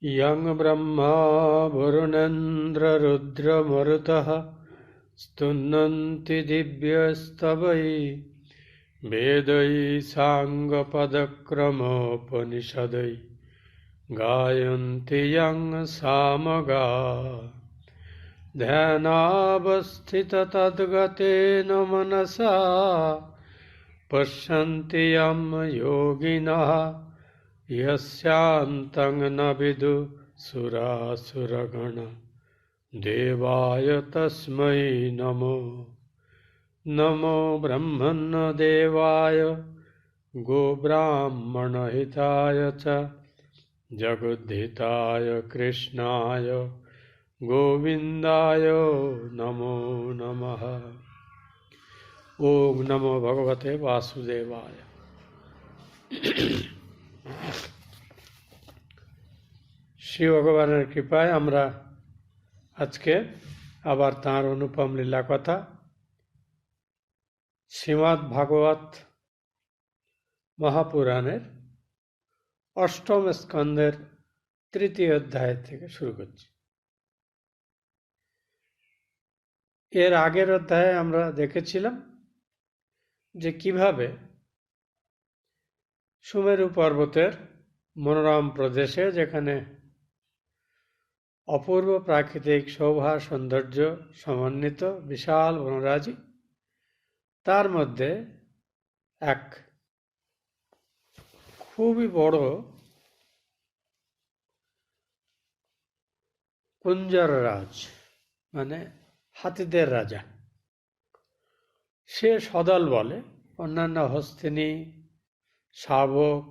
यं ब्रह्मा वरुणेन्द्ररुद्रमरुतः स्तुन्वन्ति दिव्यस्तवैः वेदैः साङ्गपदक्रमोपनिषदैः गायन्ति यं सामगाः ध्यानावस्थिततद्गतेन मनसा पश्यन्ति यं योगिनः यस्यान्तं न विदुः देवाय तस्मै नमो नमो ब्रह्मण्यदेवाय गोब्राह्मणहिताय च जगद्धिताय कृष्णाय गोविन्दाय नमो नमः। ओम नमो भगवते वासुदेवाय। শ্রী ভগবানের কৃপায় আমরা আজকে আবার তাঁর অনুপম লীলা কথা শ্রীমদ্ ভাগবত মহাপুরাণের অষ্টম স্কন্ধের তৃতীয় অধ্যায় থেকে শুরু করছি। এর আগের অধ্যায়ে আমরা দেখেছিলাম যে কিভাবে সুমেরু পর্বতের মনোরম প্রদেশে, যেখানে অপূর্ব প্রাকৃতিক শোভা সৌন্দর্য সমন্বিত বিশাল বনরাজি, তার মধ্যে এক খুবই বড় কুঞ্জর রাজ, মানে হাতিদের রাজা, সে সদল বলে অন্যান্য হস্তিনী, শাবক,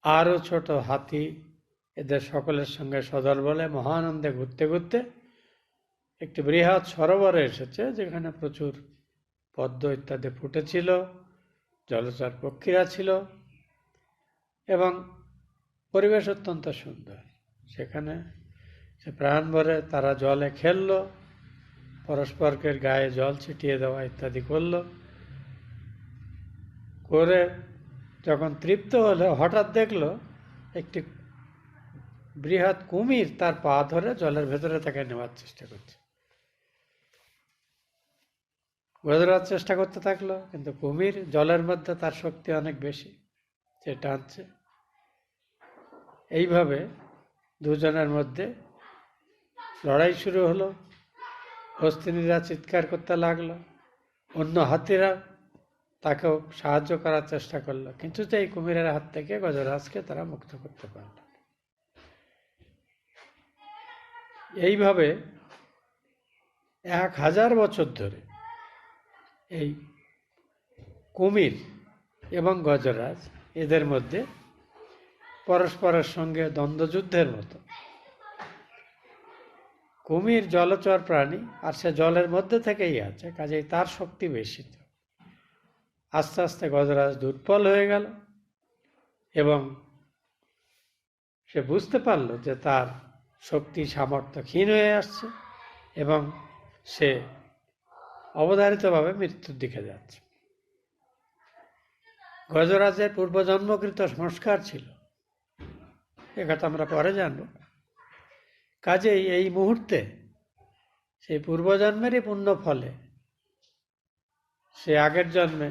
আরও ছোট হাতি, এদের সকলের সঙ্গে সদল বলে মহানন্দে ঘুরতে ঘুরতে একটি বৃহৎ সরোবরে এসেছে, যেখানে প্রচুর পদ্ম ইত্যাদি ফুটেছিল, জলচর পক্ষীরা ছিল এবং পরিবেশ অত্যন্ত সুন্দর। সেখানে সে প্রাণ ভরে তারা জলে খেলল, পরস্পরকে গায়ে জল ছিটিয়ে দেওয়া ইত্যাদি করে যখন তৃপ্ত হলো, হঠাৎ দেখলো একটি বৃহৎ কুমির তার পা ধরে জলের ভেতরে তাকে নেওয়ার চেষ্টা করছে। গজরাজ চেষ্টা করতে থাকলো, কিন্তু কুমির জলের মধ্যে তার শক্তি অনেক বেশি, সে টানছে। এইভাবে দুজনের মধ্যে লড়াই শুরু হলো। হস্তিনীরা চিৎকার করতে লাগলো, অন্য হাতিরা তাকেও সাহায্য করার চেষ্টা করলো, কিন্তু এই কুমিরের হাত থেকে গজরাজকে তারা মুক্ত করতে পারল। এইভাবে 1000 বছর ধরে এই কুমির এবং গজরাজ এদের মধ্যে পরস্পরের সঙ্গে দ্বন্দ্বযুদ্ধের মতো। কুমির জলচর প্রাণী, আর সে জলের মধ্যে থেকেই আছে, কাজেই তার শক্তি বেশি। আস্তে আস্তে গজরাজ দুর্বল হয়ে গেল এবং সে বুঝতে পারল যে তার শক্তি সামর্থ্য ক্ষীণ হয়ে আসছে এবং সে অবধারিতভাবে মৃত্যুর দিকে যাচ্ছে। গজরাজের পূর্বজন্মকৃত সংস্কার ছিল, একথা আমরা পরে জানব। কাজেই এই মুহূর্তে সেই পূর্বজন্মেরই পুণ্য ফলে সে আগের জন্মে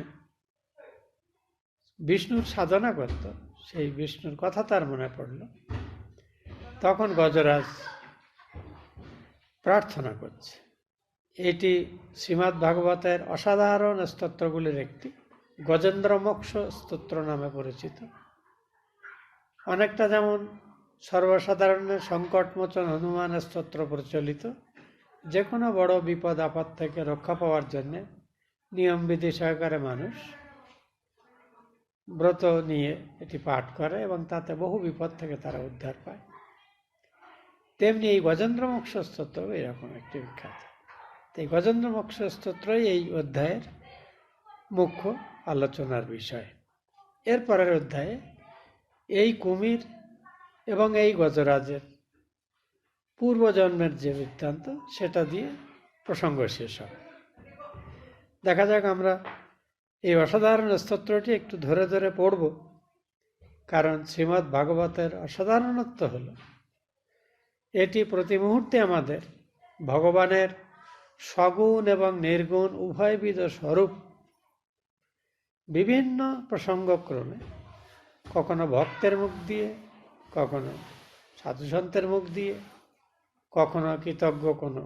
বিষ্ণুর সাধনা করত, সেই বিষ্ণুর কথা তার মনে পড়ল। তখন গজরাজ প্রার্থনা করছে। এটি শ্রীমদ্ ভাগবতের অসাধারণ স্তোত্রগুলির একটি, গজেন্দ্র মোক্ষ স্তোত্র নামে পরিচিত। অনেকটা যেমন সর্বসাধারণের সংকটমোচন হনুমান স্তোত্র প্রচলিত, যে কোনো বড় বিপদ আপদ থেকে রক্ষা পাওয়ার জন্যে নিয়মবিধি সহকারে মানুষ ব্রত নিয়ে এটি পাঠ করে এবং তাতে বহু বিপদ থেকে তারা উদ্ধার পায়। তেমনি এই গজেন্দ্র মোক্ষ স্তোত্র এরকম একটি বিখ্যাত। এই গজেন্দ্র মোক্ষ স্তোত্রই এই অধ্যায়ের মুখ্য আলোচনার বিষয়। এরপরের অধ্যায়ে এই কুমির এবং এই গজরাজের পূর্বজন্মের যে বৃত্তান্ত, সেটা দিয়ে প্রসঙ্গ শেষ হবে। দেখা যাক আমরা এই অসাধারণ স্তোত্রটি একটু ধরে ধরে পড়ব, কারণ শ্রীমদ্ ভাগবতের অসাধারণত্ব হল এটি প্রতি মুহূর্তে আমাদের ভগবানের সগুণ এবং নির্গুণ উভয়বিধ স্বরূপ বিভিন্ন প্রসঙ্গক্রমে কখনো ভক্তের মুখ দিয়ে, কখনো সাধুসন্তের মুখ দিয়ে, কখনো কৃতজ্ঞ কোনো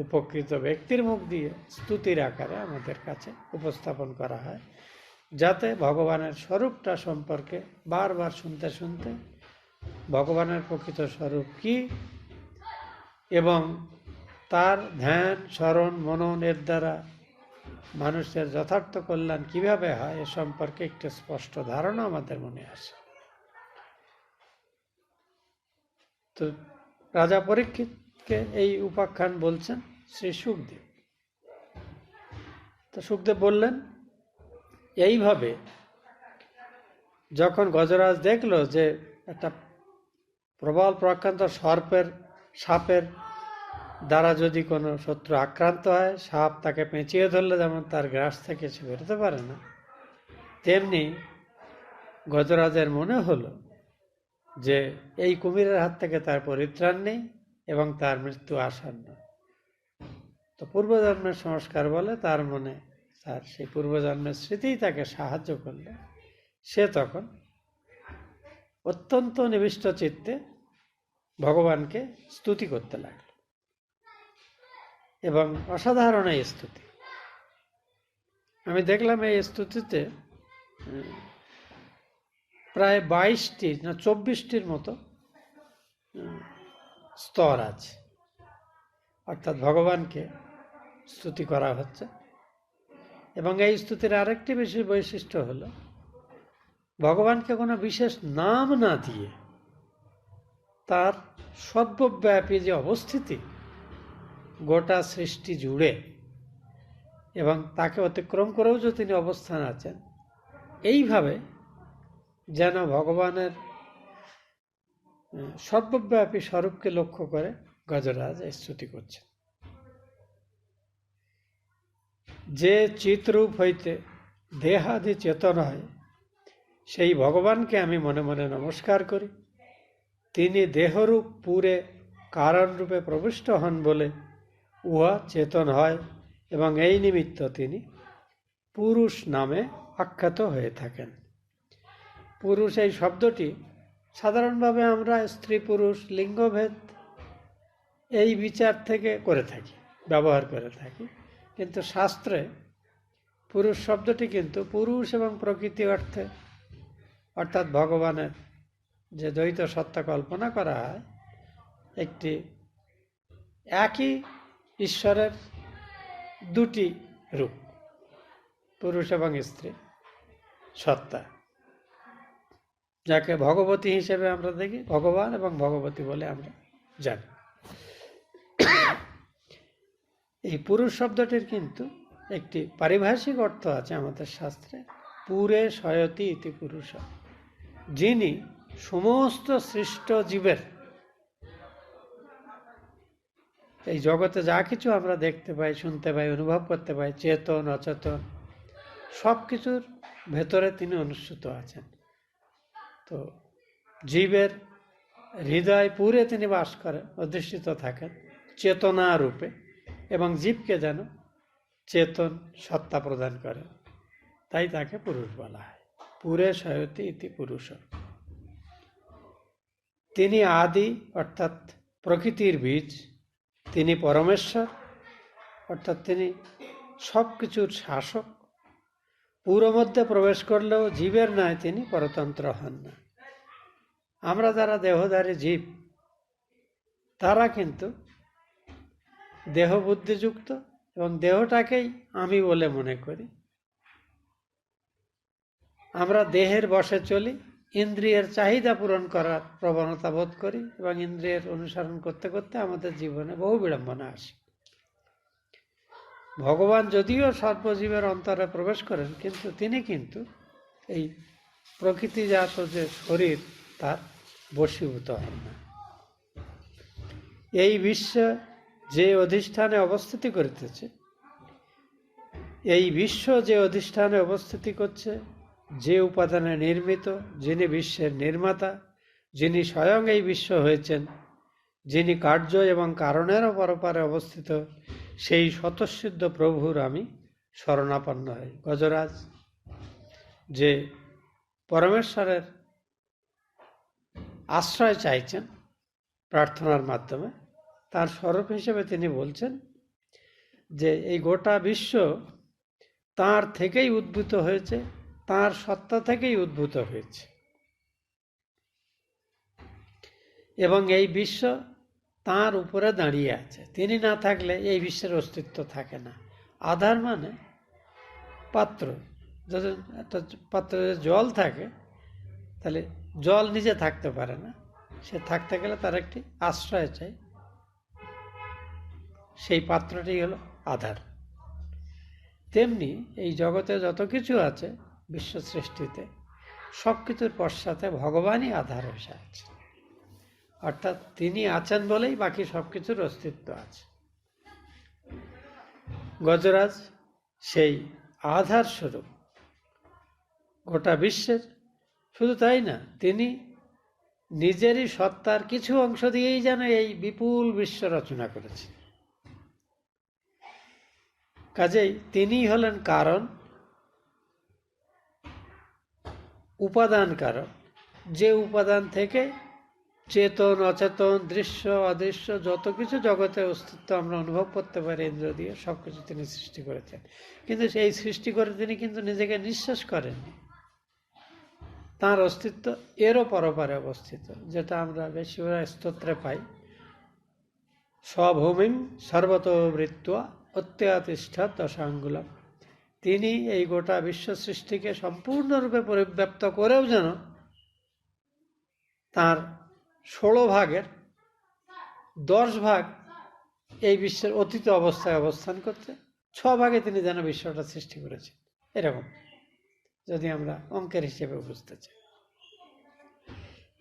উপকৃত ব্যক্তির মুখ দিয়ে স্তুতির আকারে আমাদের কাছে উপস্থাপন করা হয়, যাতে ভগবানের স্বরূপটা সম্পর্কে বারবার শুনতে শুনতে ভগবানের প্রকৃত স্বরূপ কি এবং তার ধ্যান, স্মরণ, মনন এর দ্বারা মানুষের যথার্থ কল্যাণ কিভাবে হয় এ সম্পর্কে একটু স্পষ্ট ধারণা আমাদের মনে আসে। তো রাজা পরীক্ষিতকে এই উপাখ্যান বলছেন শ্রী সুখদেব। তো সুখদেব বললেন, এইভাবে যখন গজরাজ দেখলো যে একটা প্রবল প্রকান্ত সাপের দ্বারা যদি কোনো শত্রু আক্রান্ত হয়, সাপ তাকে পেঁচিয়ে ধরলে যেমন তার গ্রাস থেকে সে বেরোতে পারে না, তেমনি গজরাজের মনে হলো যে এই কুমিরের হাত থেকে তার পরিত্রাণ নেই এবং তার মৃত্যু আসন্ন। তো পূর্বজন্মের সংস্কার বলে তার মনে তার সেই পূর্বজন্মের স্মৃতিই তাকে সাহায্য করলে সে তখন অত্যন্ত নিবিষ্ট চিত্তে ভগবানকে স্তুতি করতে লাগল। এবং অসাধারণ এই স্তুতি, আমি দেখলাম এই স্তুতিতে প্রায় 22টি না 24টির মতো স্তর আছে, অর্থাৎ ভগবানকে স্তুতি করা হচ্ছে। এবং এই স্তুতির আরেকটি বিশেষ বৈশিষ্ট্য হলো ভগবানকে কোনো বিশেষ নাম না দিয়ে তার সর্বব্যাপী যে অবস্থিতি গোটা সৃষ্টি জুড়ে এবং তাকে অতিক্রম করেও যে তিনি অবস্থান আছেন, এইভাবে যেন ভগবানের সর্বব্যাপী স্বরূপকে লক্ষ্য করে গজরাজ স্তুতি করছেন। যে চিৎরূপ হইতে দেহাদি চেতন হয়, সেই ভগবানকে আমি মনে মনে নমস্কার করি। তিনি দেহরূপ পুরে কারণরূপে প্রবিষ্ট হন বলে উহা চেতন হয় এবং এই নিমিত্ত তিনি পুরুষ নামে আখ্যাত হয়ে থাকেন। পুরুষ এই শব্দটি সাধারণভাবে আমরা স্ত্রী পুরুষ লিঙ্গভেদ এই বিচার থেকে করে থাকি, ব্যবহার করে থাকি, কিন্তু শাস্ত্রে পুরুষ শব্দটি কিন্তু পুরুষ এবং প্রকৃতি অর্থে, অর্থাৎ ভগবানের যে দ্বৈত সত্তা কল্পনা করা হয়, একটি একই ঈশ্বরের দুটি রূপ, পুরুষ এবং স্ত্রী সত্তা, যাকে ভগবতী হিসেবে আমরা দেখি, ভগবান এবং ভগবতী বলে আমরা জানি। এই পুরুষ শব্দটির কিন্তু একটি পারিভাষিক অর্থ আছে আমাদের শাস্ত্রে, পুরে শয়তি ইতি পুরুষ, যিনি সমস্ত সৃষ্ট জীবের, এই জগতে যা কিছু আমরা দেখতে পাই, শুনতে পাই, অনুভব করতে পাই, চেতন অচেতন সব কিছুর ভেতরে তিনি অনুষ্ঠিত আছেন। তো জীবের হৃদয় পুরে তিনি বাস করেন, অধিষ্ঠিত থাকেন চেতনা রূপে, এবং জীবকে যেন চেতন সত্তা প্রদান করেন, তাই তাকে পুরুষ বলা হয়। পুরে শয়তি ইতি পুরুষ। তিনি আদি অর্থাৎ প্রকৃতির বীজ, তিনি পরমেশ্বর অর্থাৎ তিনি সব কিছুর শাসক। পুরো মধ্যে প্রবেশ করলেও জীবের নয় তিনি পরতন্ত্র হন না। আমরা যারা দেহধারী জীব, তারা কিন্তু দেহ বুদ্ধিযুক্ত এবং দেহটাকেই আমি বলে মনে করি। আমরা দেহের বশে চলি, ইন্দ্রিয়ের চাহিদা পূরণ করার প্রবণতা বোধ করি এবং ইন্দ্রিয়ের অনুসরণ করতে করতে আমাদের জীবনে বহু বিড়ম্বনা আসে। ভগবান যদিও সর্বজীবের অন্তরে প্রবেশ করেন, কিন্তু তিনি কিন্তু এই প্রকৃতিজাত যে শরীর তার বশীভূত হন না। এই বিশ্ব যে অধিষ্ঠানে অবস্থিতি করিতেছে, এই বিশ্ব যে অধিষ্ঠানে অবস্থিতি করছে, যে উপাদানে নির্মিত, যিনি বিশ্বের নির্মাতা, যিনি স্বয়ং এই বিশ্ব হয়েছেন, যিনি কার্য এবং কারণেরও পরপারে অবস্থিত, সেই স্বতঃসিদ্ধ প্রভুর আমি শরণাপন্ন হই। গজরাজ যে পরমেশ্বরের আশ্রয় চাইছেন প্রার্থনার মাধ্যমে, তার স্বরূপ হিসেবে তিনি বলছেন যে এই গোটা বিশ্ব তার থেকেই উদ্ভূত হয়েছে, তার সত্তা থেকেই উদ্ভূত হয়েছে, এবং এই বিশ্ব তার উপরে দাঁড়িয়ে আছে। তিনি না থাকলে এই বিশ্বের অস্তিত্ব থাকে না। আধার মানে পাত্র, যদি একটা পাত্রে জল থাকে তাহলে জল নিজে থাকতে পারে না, সে থাকতে গেলে তার একটি আশ্রয় চাই, সেই পাত্রটি হলো আধার। তেমনি এই জগতে যত কিছু আছে বিশ্ব সৃষ্টিতে, সব কিছুর পশ্চাতে ভগবানই আধার হয়ে আছে, অর্থাৎ তিনি আছেন বলেই বাকি সব কিছুর অস্তিত্ব আছে। গজরাজ সেই আধার স্বরূপ গোটা বিশ্বের। শুধু তাই না, তিনি নিজেরই সত্তার কিছু অংশ দিয়েই যেন এই বিপুল বিশ্ব রচনা করেছেন। কাজেই তিনি হলেন কারণ, উপাদান কারণ, যে উপাদান থেকে চেতন অচেতন দৃশ্য অদৃশ্য যত কিছু জগতে অস্তিত্ব আমরা অনুভব করতে পারি ইন্দ্র দিয়ে, সব কিছু তিনি সৃষ্টি করেছেন। কিন্তু সেই সৃষ্টি করে তিনি কিন্তু নিজেকে নিঃশেষ করেননি। তাঁর অস্তিত্ব এরও পরপারে অবস্থিত, যেটা আমরা বেশিরভাগ স্তোত্রে পাই, স্বভূমিং সর্বতোবৃত্ত্বা অত্যাতিষ্ঠৎ দশাঙ্গুলম। তিনি এই গোটা বিশ্ব সৃষ্টিকে সম্পূর্ণরূপে পরিব্যাপ্ত করেও যেন তার 16 ভাগের 10 ভাগ এই বিশ্বের অতীত অবস্থায় অবস্থান করছে, 6 ভাগে তিনি যেন বিশ্বটা সৃষ্টি করেছেন। এরকম যদি আমরা অঙ্কের হিসেবে বুঝতে চাই,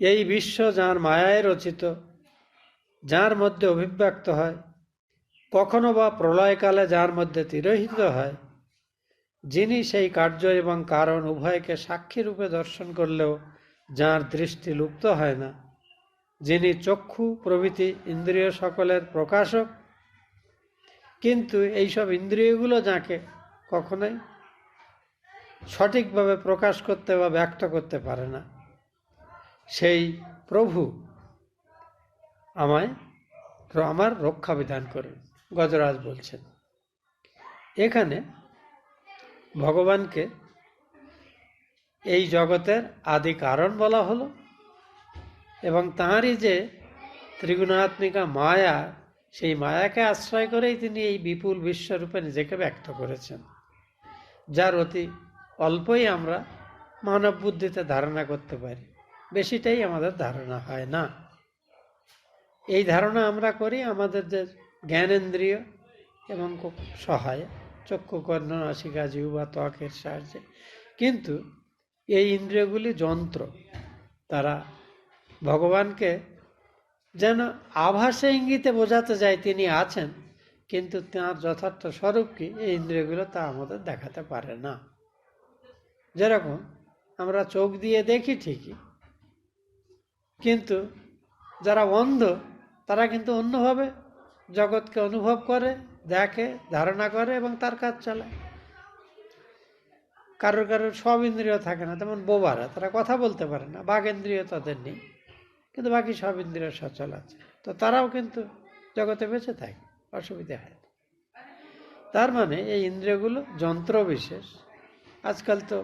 এই বিশ্ব যার মায়ায় রচিত, যার মধ্যে অভিব্যক্ত হয়, কখনো বা প্রলয়কালে যার মধ্যে তিরোহিত হয়, যিনি সেই কার্য এবং কারণ উভয়কে সাক্ষী রূপে দর্শন করলেও যার দৃষ্টি লুপ্ত হয় না, যিনি চক্ষু প্রভৃতি ইন্দ্রিয় সকলের প্রকাশক, কিন্তু এইসব ইন্দ্রিয়গুলো যাকে কখনোই সঠিকভাবে প্রকাশ করতে বা ব্যক্ত করতে পারে না, সেই প্রভু আমার রক্ষা বিধান করুন। গজরাজ বলছেন এখানে ভগবানকে এই জগতের আদি কারণ বলা হলো, এবং তাঁরই যে ত্রিগুণাত্মিকা মায়া, সেই মায়াকে আশ্রয় করেই তিনি এই বিপুল বিশ্বরূপে নিজেকে ব্যক্ত করেছেন, যার অতি অল্পই আমরা মানব বুদ্ধিতে ধারণা করতে পারি, বেশিটাই আমাদের ধারণা হয় না। এই ধারণা আমরা করি আমাদের যে জ্ঞানেন্দ্রিয় এবং সহায় চক্ষু কর্ণ নাসিকা জিহ্বা ত্বকের সাহায্যে, কিন্তু এই ইন্দ্রিয়গুলি যন্ত্র, তারা ভগবানকে যেন আভাসে ইঙ্গিতে বোঝাতে যায় তিনি আছেন, কিন্তু তাঁর যথার্থ স্বরূপ কি এই ইন্দ্রিয়গুলো তা আমাদের দেখাতে পারে না। যেরকম আমরা চোখ দিয়ে দেখি ঠিকই, কিন্তু যারা অন্ধ তারা কিন্তু অন্যভাবে জগৎকে অনুভব করে, দেখে, ধারণা করে এবং তার কাজ চালায়। কারোর কারোর সব ইন্দ্রিয় থাকে না, তেমন বোবারা, তারা কথা বলতে পারে না, বাঘেন্দ্রিয় তাদের নেই, কিন্তু বাকি সব ইন্দ্রিয় সচল আছে, তো তারাও কিন্তু জগতে বেঁচে থাকে, অসুবিধা হয়। তার মানে এই ইন্দ্রিয়গুলো যন্ত্র বিশেষ। আজকাল তো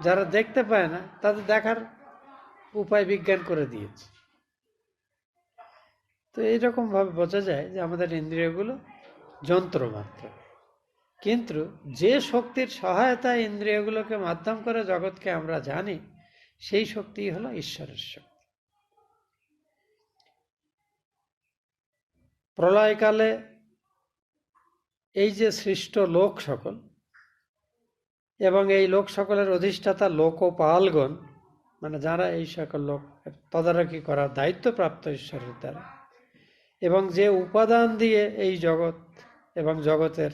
যারা দেখতে পায় না তাদের দেখার উপায় বিজ্ঞান করে দিয়েছে। তো এইরকম ভাবে বোঝা যায় যে আমাদের ইন্দ্রিয়গুলো যন্ত্র মাত্র, কিন্তু যে শক্তির সহায়তায় ইন্দ্রিয়গুলোকে মাধ্যম করে জগৎকে আমরা জানি, সেই শক্তি হলো ঈশ্বরের শক্তি। প্রলয়কালে এই যে সৃষ্ট লোক সকল এবং এই লোক সকলের অধিষ্ঠাতা লোকপালগণ, মানে যারা এই সকল লোক তদারকি করার দায়িত্বপ্রাপ্ত ঈশ্বরের দ্বারা, এবং যে উপাদান দিয়ে এই জগৎ এবং জগতের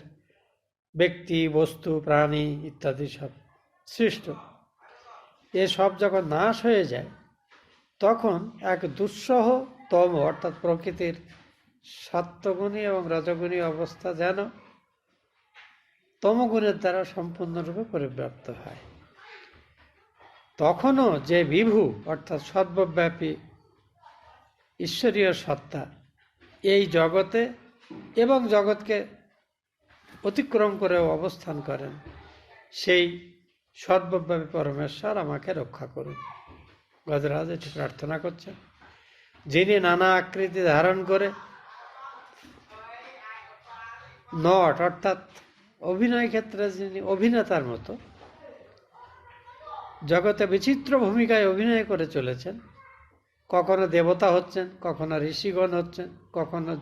ব্যক্তি বস্তু প্রাণী ইত্যাদি সব সৃষ্ট, এসব যখন নাশ হয়ে যায়, তখন এক দুঃসহ তম অর্থাৎ প্রকৃতির সত্যগুণী এবং রজগুণী অবস্থা যেন তমগুণের দ্বারা সম্পূর্ণরূপে পরিব্যাপ্ত হয়। তখনও যে বিভু অর্থাৎ সর্বব্যাপী ঈশ্বরীয় সত্তা এই জগতে এবং জগৎকে অতিক্রম করেও অবস্থান করেন, সেই সর্বব্যাপী পরমেশ্বর আমাকে রক্ষা করুন। গজরাজ এটি প্রার্থনা করছেন। যিনি নানা আকৃতি ধারণ করে নট অর্থাৎ অভিনয় ক্ষেত্রে যিনি অভিনেতার মতো জগতে বিচিত্র ভূমিকায় অভিনয় করে চলেছেন, কখনো দেবতা হচ্ছেন, কখনো ঋষিগণ হচ্ছেন, কখনো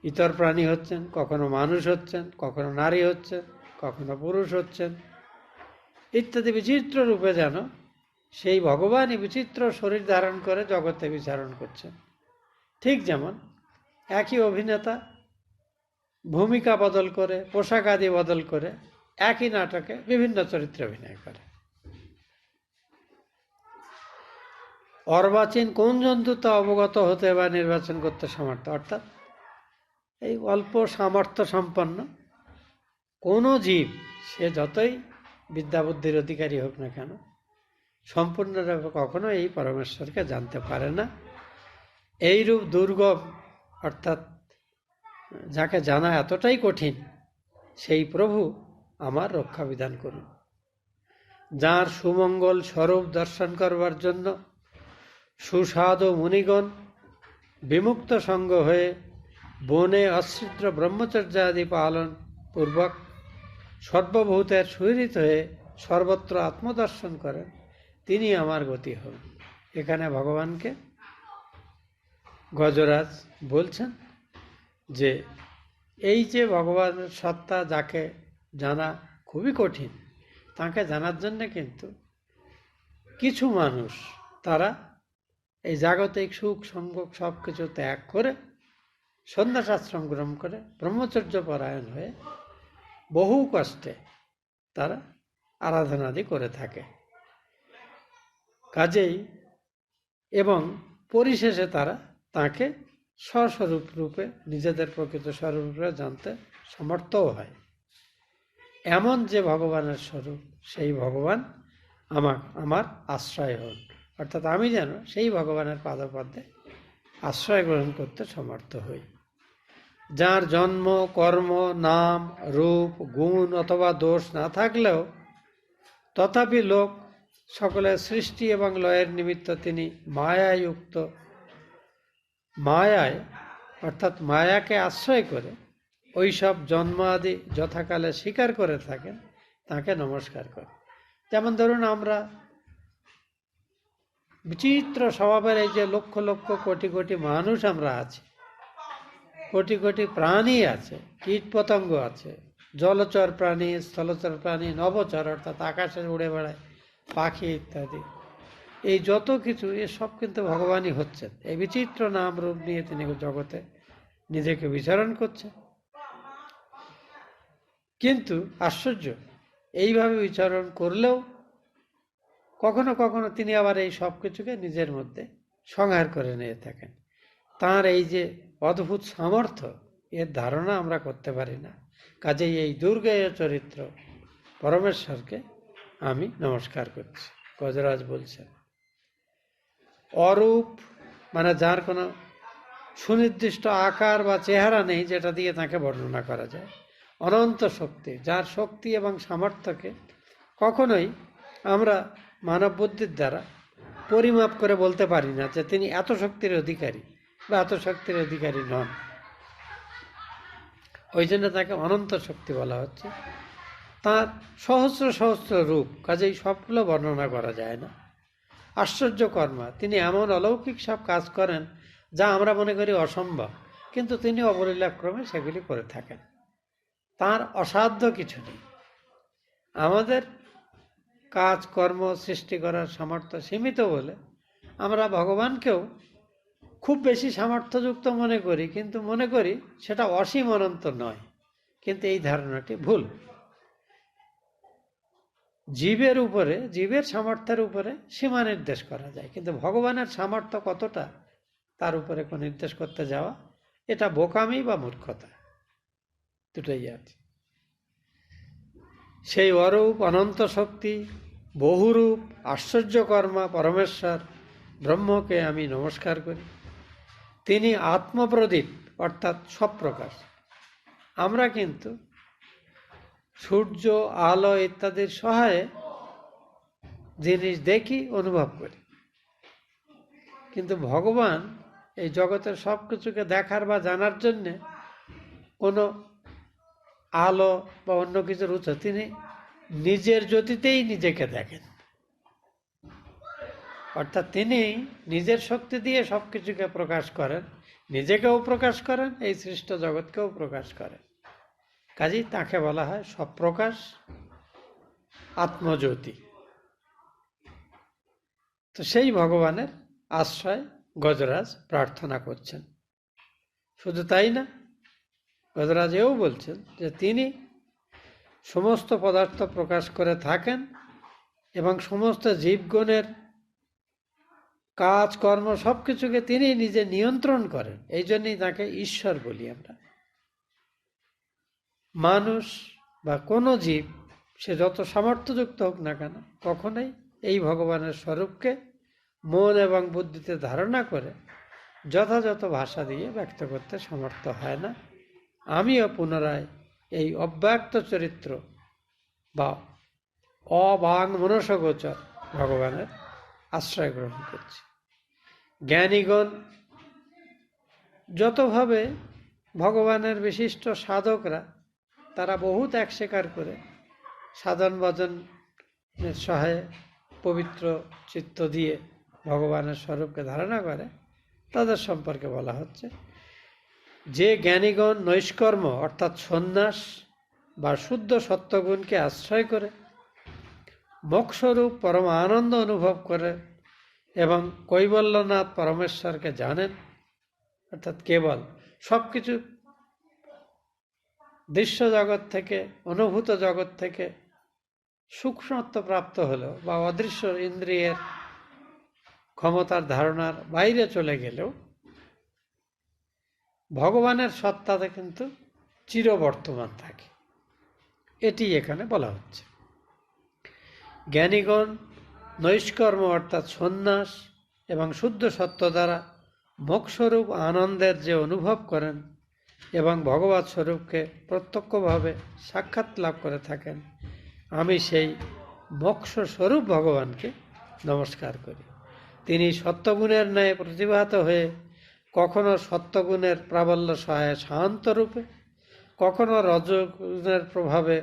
ইতর প্রাণী হচ্ছেন, কখনো মানুষ হচ্ছেন, কখনো নারী হচ্ছেন, কখনো পুরুষ হচ্ছেন ইত্যাদি বিচিত্র রূপে যেন সেই ভগবানই বিচিত্র শরীর ধারণ করে জগতে বিচরণ করছেন। ঠিক যেমন একই অভিনেতা ভূমিকা বদল করে, পোশাক আদি বদল করে একই নাটকে বিভিন্ন চরিত্রে অভিনয় করে। অর্বাচীন কোন জন্তু তা অবগত হতে বা নির্বাচন করতে সমর্থ, অর্থাৎ এই অল্প সামর্থ্য সম্পন্ন কোনো জীব, সে যতই বিদ্যাবুদ্ধির অধিকারী হোক না কেন, সম্পূর্ণরূপে কখনো এই পরমেশ্বরকে জানতে পারে না। এইরূপ দুর্গম অর্থাৎ যাকে জানা এতটাই কঠিন, সেই প্রভু আমার রক্ষা বিধান করুন। যার সুমঙ্গল স্বরূপ দর্শন করবার জন্য সুসাধু মুনিগণ বিমুক্ত সঙ্গ হয়ে বনে অশ্রিদ্র ব্রহ্মচর্যাদি পালন পূর্বক সর্বভূতের সুহৃত হয়ে সর্বত্র আত্মদর্শন করেন, তিনি আমার গতি হন। এখানে ভগবানকে গজরাজ বলছেন যে এই যে ভগবানের সত্তা, যাকে জানা খুবই কঠিন, তাকে জানার জন্য কিন্তু কিছু মানুষ তারা এই জাগতিক সুখ সম্ভোগ সব কিছু ত্যাগ করে সন্ন্যাসাশ্রম গ্রহণ করে ব্রহ্মচর্য পরায়ণ হয়ে বহু কষ্টে তারা আরাধনাদি করে থাকে। কাজেই এবং পরিশেষে তারা তাকে স্বস্বরূপ রূপে নিজেদের প্রকৃত স্বরূপ রূপে জানতে সমর্থও হয়। এমন যে ভগবানের স্বরূপ, সেই ভগবান আমার আশ্রয় হন, অর্থাৎ আমি যেন সেই ভগবানের পাদপদ্মে আশ্রয় গ্রহণ করতে সমর্থ হই। যার জন্ম, কর্ম, নাম, রূপ, গুণ অথবা দোষ না থাকলেও তথাপি লোক সকলের সৃষ্টি এবং লয়ের নিমিত্ত তিনি মায়াযুক্ত, মায়ায় অর্থাৎ মায়াকে আশ্রয় করে ওইসব জন্ম আদি যথাকালে স্বীকার করে থাকেন, তাকে নমস্কার করে। যেমন ধরুন, আমরা বিচিত্র স্বভাবের এই যে লক্ষ লক্ষ কোটি কোটি মানুষ আমরা আছি, কোটি কোটি প্রাণী আছে, কীট পতঙ্গ আছে, জলচর প্রাণী, স্থলচর প্রাণী, নভোচর অর্থাৎ আকাশে উড়ে বেড়ায় পাখি ইত্যাদি, এই যত কিছু এসব কিন্তু ভগবানই হচ্ছেন। এই বিচিত্র নাম রূপ নিয়ে তিনি জগতে নিজেকে বিচরণ করছেন। কিন্তু আশ্চর্য, এইভাবে বিচরণ করলেও কখনো কখনো তিনি আবার এই সব কিছুকে নিজের মধ্যে সংহার করে নিয়ে থাকেন। তাঁর এই যে অদ্ভুত সামর্থ্য, এর ধারণা আমরা করতে পারি না। কাজেই এই দুর্গেয় চরিত্র পরমেশ্বরকে আমি নমস্কার করছি। গজরাজ বলছেন, অরূপ মানে যার কোনো সুনির্দিষ্ট আকার বা চেহারা নেই যেটা দিয়ে তাকে বর্ণনা করা যায়। অনন্ত শক্তি, যার শক্তি এবং সামর্থ্যকে কখনোই আমরা মানব বুদ্ধির দ্বারা পরিমাপ করে বলতে পারি না যে তিনি এত শক্তির অধিকারী বা এত শক্তির অধিকারী নন। ওই জন্য তাকে অনন্ত শক্তি বলা হচ্ছে। তার সহস্র সহস্র রূপ, কাজেই সবগুলো বর্ণনা করা যায় না। আশ্চর্য কর্মা, তিনি এমন অলৌকিক সব কাজ করেন যা আমরা মনে করি অসম্ভব, কিন্তু তিনি অবলীলাক্রমে সেগুলি করে থাকেন। তার অসাধ্য কিছু নেই। আমাদের কাজ কর্ম সৃষ্টি করার সামর্থ্য সীমিত বলে আমরা ভগবানকেও খুব বেশি সামর্থ্যযুক্ত মনে করি, কিন্তু মনে করি সেটা অসীম অনন্ত নয়। কিন্তু এই ধারণাটি ভুল। জীবের উপরে, জীবের সামর্থ্যের উপরে সীমা নির্দেশ করা যায়, কিন্তু ভগবানের সামর্থ্য কতটা তার উপরে নির্দেশ করতে যাওয়া এটা বোকামি বা মূর্খতা, দুটোই আছে। সেই অরূপ অনন্ত শক্তি, বহুরূপ আশ্চর্যকর্মা পরমেশ্বর ব্রহ্মকে আমি নমস্কার করি। তিনি আত্মপ্রদীপ অর্থাৎ সপ্রকাশ। আমরা কিন্তু সূর্য, আলো ইত্যাদির সহায়ে জিনিস দেখি, অনুভব করি, কিন্তু ভগবান এই জগতের সব কিছুকে দেখার বা জানার জন্যে কোনো আলো বা অন্য কিছুর উৎস, তিনি নিজের জ্যোতিতেই নিজেকে দেখেন। অর্থাৎ তিনি নিজের শক্তি দিয়ে সব কিছুকে প্রকাশ করেন, নিজেকেও প্রকাশ করেন, এই সৃষ্ট জগৎকেও প্রকাশ করেন। কাজেই তাকে বলা হয় সপ্রকাশ আত্মজ্যোতি। তো সেই ভগবানের আশ্রয় গজরাজ প্রার্থনা করছেন। শুধু তাই না, গজরাজ এও বলছেন যে তিনি সমস্ত পদার্থ প্রকাশ করে থাকেন এবং সমস্ত জীবগণের কাজ কর্ম সব কিছুকে তিনি নিজে নিয়ন্ত্রণ করেন। এই জন্যই তাকে ঈশ্বর বলি আমরা। মানুষ বা কোনো জীব সে যত সামর্থ্যযুক্ত হোক না কেন, কখনোই এই ভগবানের স্বরূপকে মন এবং বুদ্ধিতে ধারণা করে যথাযথ ভাষা দিয়ে ব্যক্ত করতে সমর্থ হয় না। আমিও পুনরায় এই অব্যক্ত চরিত্র বা অবাং মনসগোচর ভগবানের আশ্রয় গ্রহণ করছি। জ্ঞানীগণ যতভাবে ভগবানের বিশিষ্ট সাধকরা তারা বহু ত্যাগ স্বীকার করে সাধন ভজনের সহায়ে পবিত্র চিত্ত দিয়ে ভগবানের স্বরূপকে ধারণা করে, তাদের সম্পর্কে বলা হচ্ছে যে জ্ঞানীগণ নৈষ্কর্ম অর্থাৎ সন্ন্যাস বা শুদ্ধ সত্যগুণকে আশ্রয় করে মোক্ষস্বরূপ পরম আনন্দ অনুভব করে এবং কৈবল্যনাথ পরমেশ্বরকে জানেন, অর্থাৎ কেবল সব কিছু দৃশ্য জগৎ থেকে, অনুভূত জগৎ থেকে সূক্ষ্মত্ব প্রাপ্ত হলেও বা অদৃশ্য ইন্দ্রিয়ের ক্ষমতার ধারণার বাইরে চলে গেলেও ভগবানের সত্তাতে কিন্তু চিরবর্তমান থাকে, এটি এখানে বলা হচ্ছে। জ্ঞানীগণ নৈষ্কর্ম অর্থাৎ সন্ন্যাস এবং শুদ্ধ সত্য দ্বারা মোক্ষস্বরূপ আনন্দের যে অনুভব করেন এবং ভগবৎ স্বরূপকে প্রত্যক্ষভাবে সাক্ষাৎ লাভ করে থাকেন, আমি সেই মোক্ষ স্বরূপ ভগবানকে নমস্কার করি। তিনি সত্যগুণের ন্যায় প্রতিভাত হয়ে কখনো সত্যগুণের প্রাবল্য সহায়ে শান্ত রূপে, কখনো রজগুণের প্রভাবে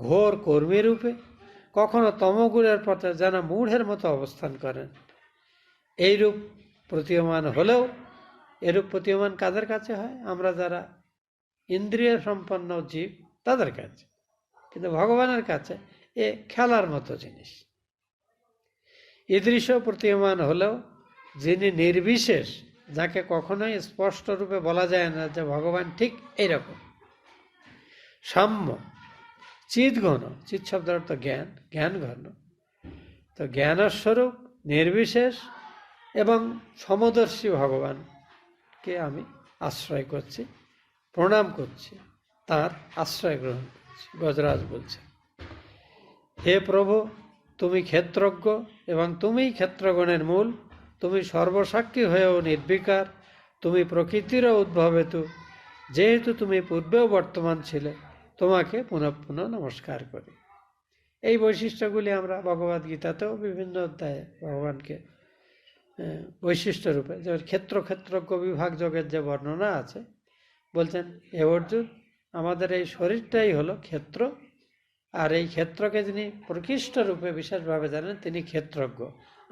ঘোর কর্মী রূপে, কখনো তমগুণের পথে যেন মূঢ়ের মতো অবস্থান করেন। এইরূপ প্রতীয়মান হলেও, এরূপ প্রতীয়মান কাদের কাছে হয়? আমরা যারা ইন্দ্রিয় সম্পন্ন জীব তাদের কাছে, কিন্তু ভগবানের কাছে এ খেলার মতো জিনিস। ঈদৃশ প্রতীয়মান হলেও যিনি নির্বিশেষ, যাকে কখনোই স্পষ্ট রূপে বলা যায় না যে ভগবান ঠিক এইরকম। সাম্য চিৎঘন, চিৎ শব্দের অর্থ জ্ঞান, জ্ঞান ঘন। তো জ্ঞানস্বরূপ নির্বিশেষ এবং সমদর্শী ভগবানকে আমি আশ্রয় করছি, প্রণাম করছি, তার আশ্রয় গ্রহণ করছি। গজরাজ বলছে, হে প্রভু, তুমি ক্ষেত্রজ্ঞ এবং তুমিই ক্ষেত্রগণের মূল। তুমি সর্বসাক্ষী হয়েও নির্বিকার, তুমি প্রকৃতিরও উদ্ভব হেতু। যেহেতু তুমি পূর্বেও বর্তমান ছিলে, তোমাকে পুনঃ পুনঃ নমস্কার করি। এই বৈশিষ্ট্যগুলি আমরা ভগবদ গীতাতেও বিভিন্ন অধ্যায়ে ভগবানকে বৈশিষ্ট্য রূপে, যেমন ক্ষেত্রজ্ঞ বিভাগ যোগের যে বর্ণনা আছে, বলছেন হে অর্জুন, আমাদের এই শরীরটাই হলো ক্ষেত্র, আর এই ক্ষেত্রকে যিনি প্রকৃষ্ট রূপে বিশেষভাবে জানেন তিনি ক্ষেত্রজ্ঞ,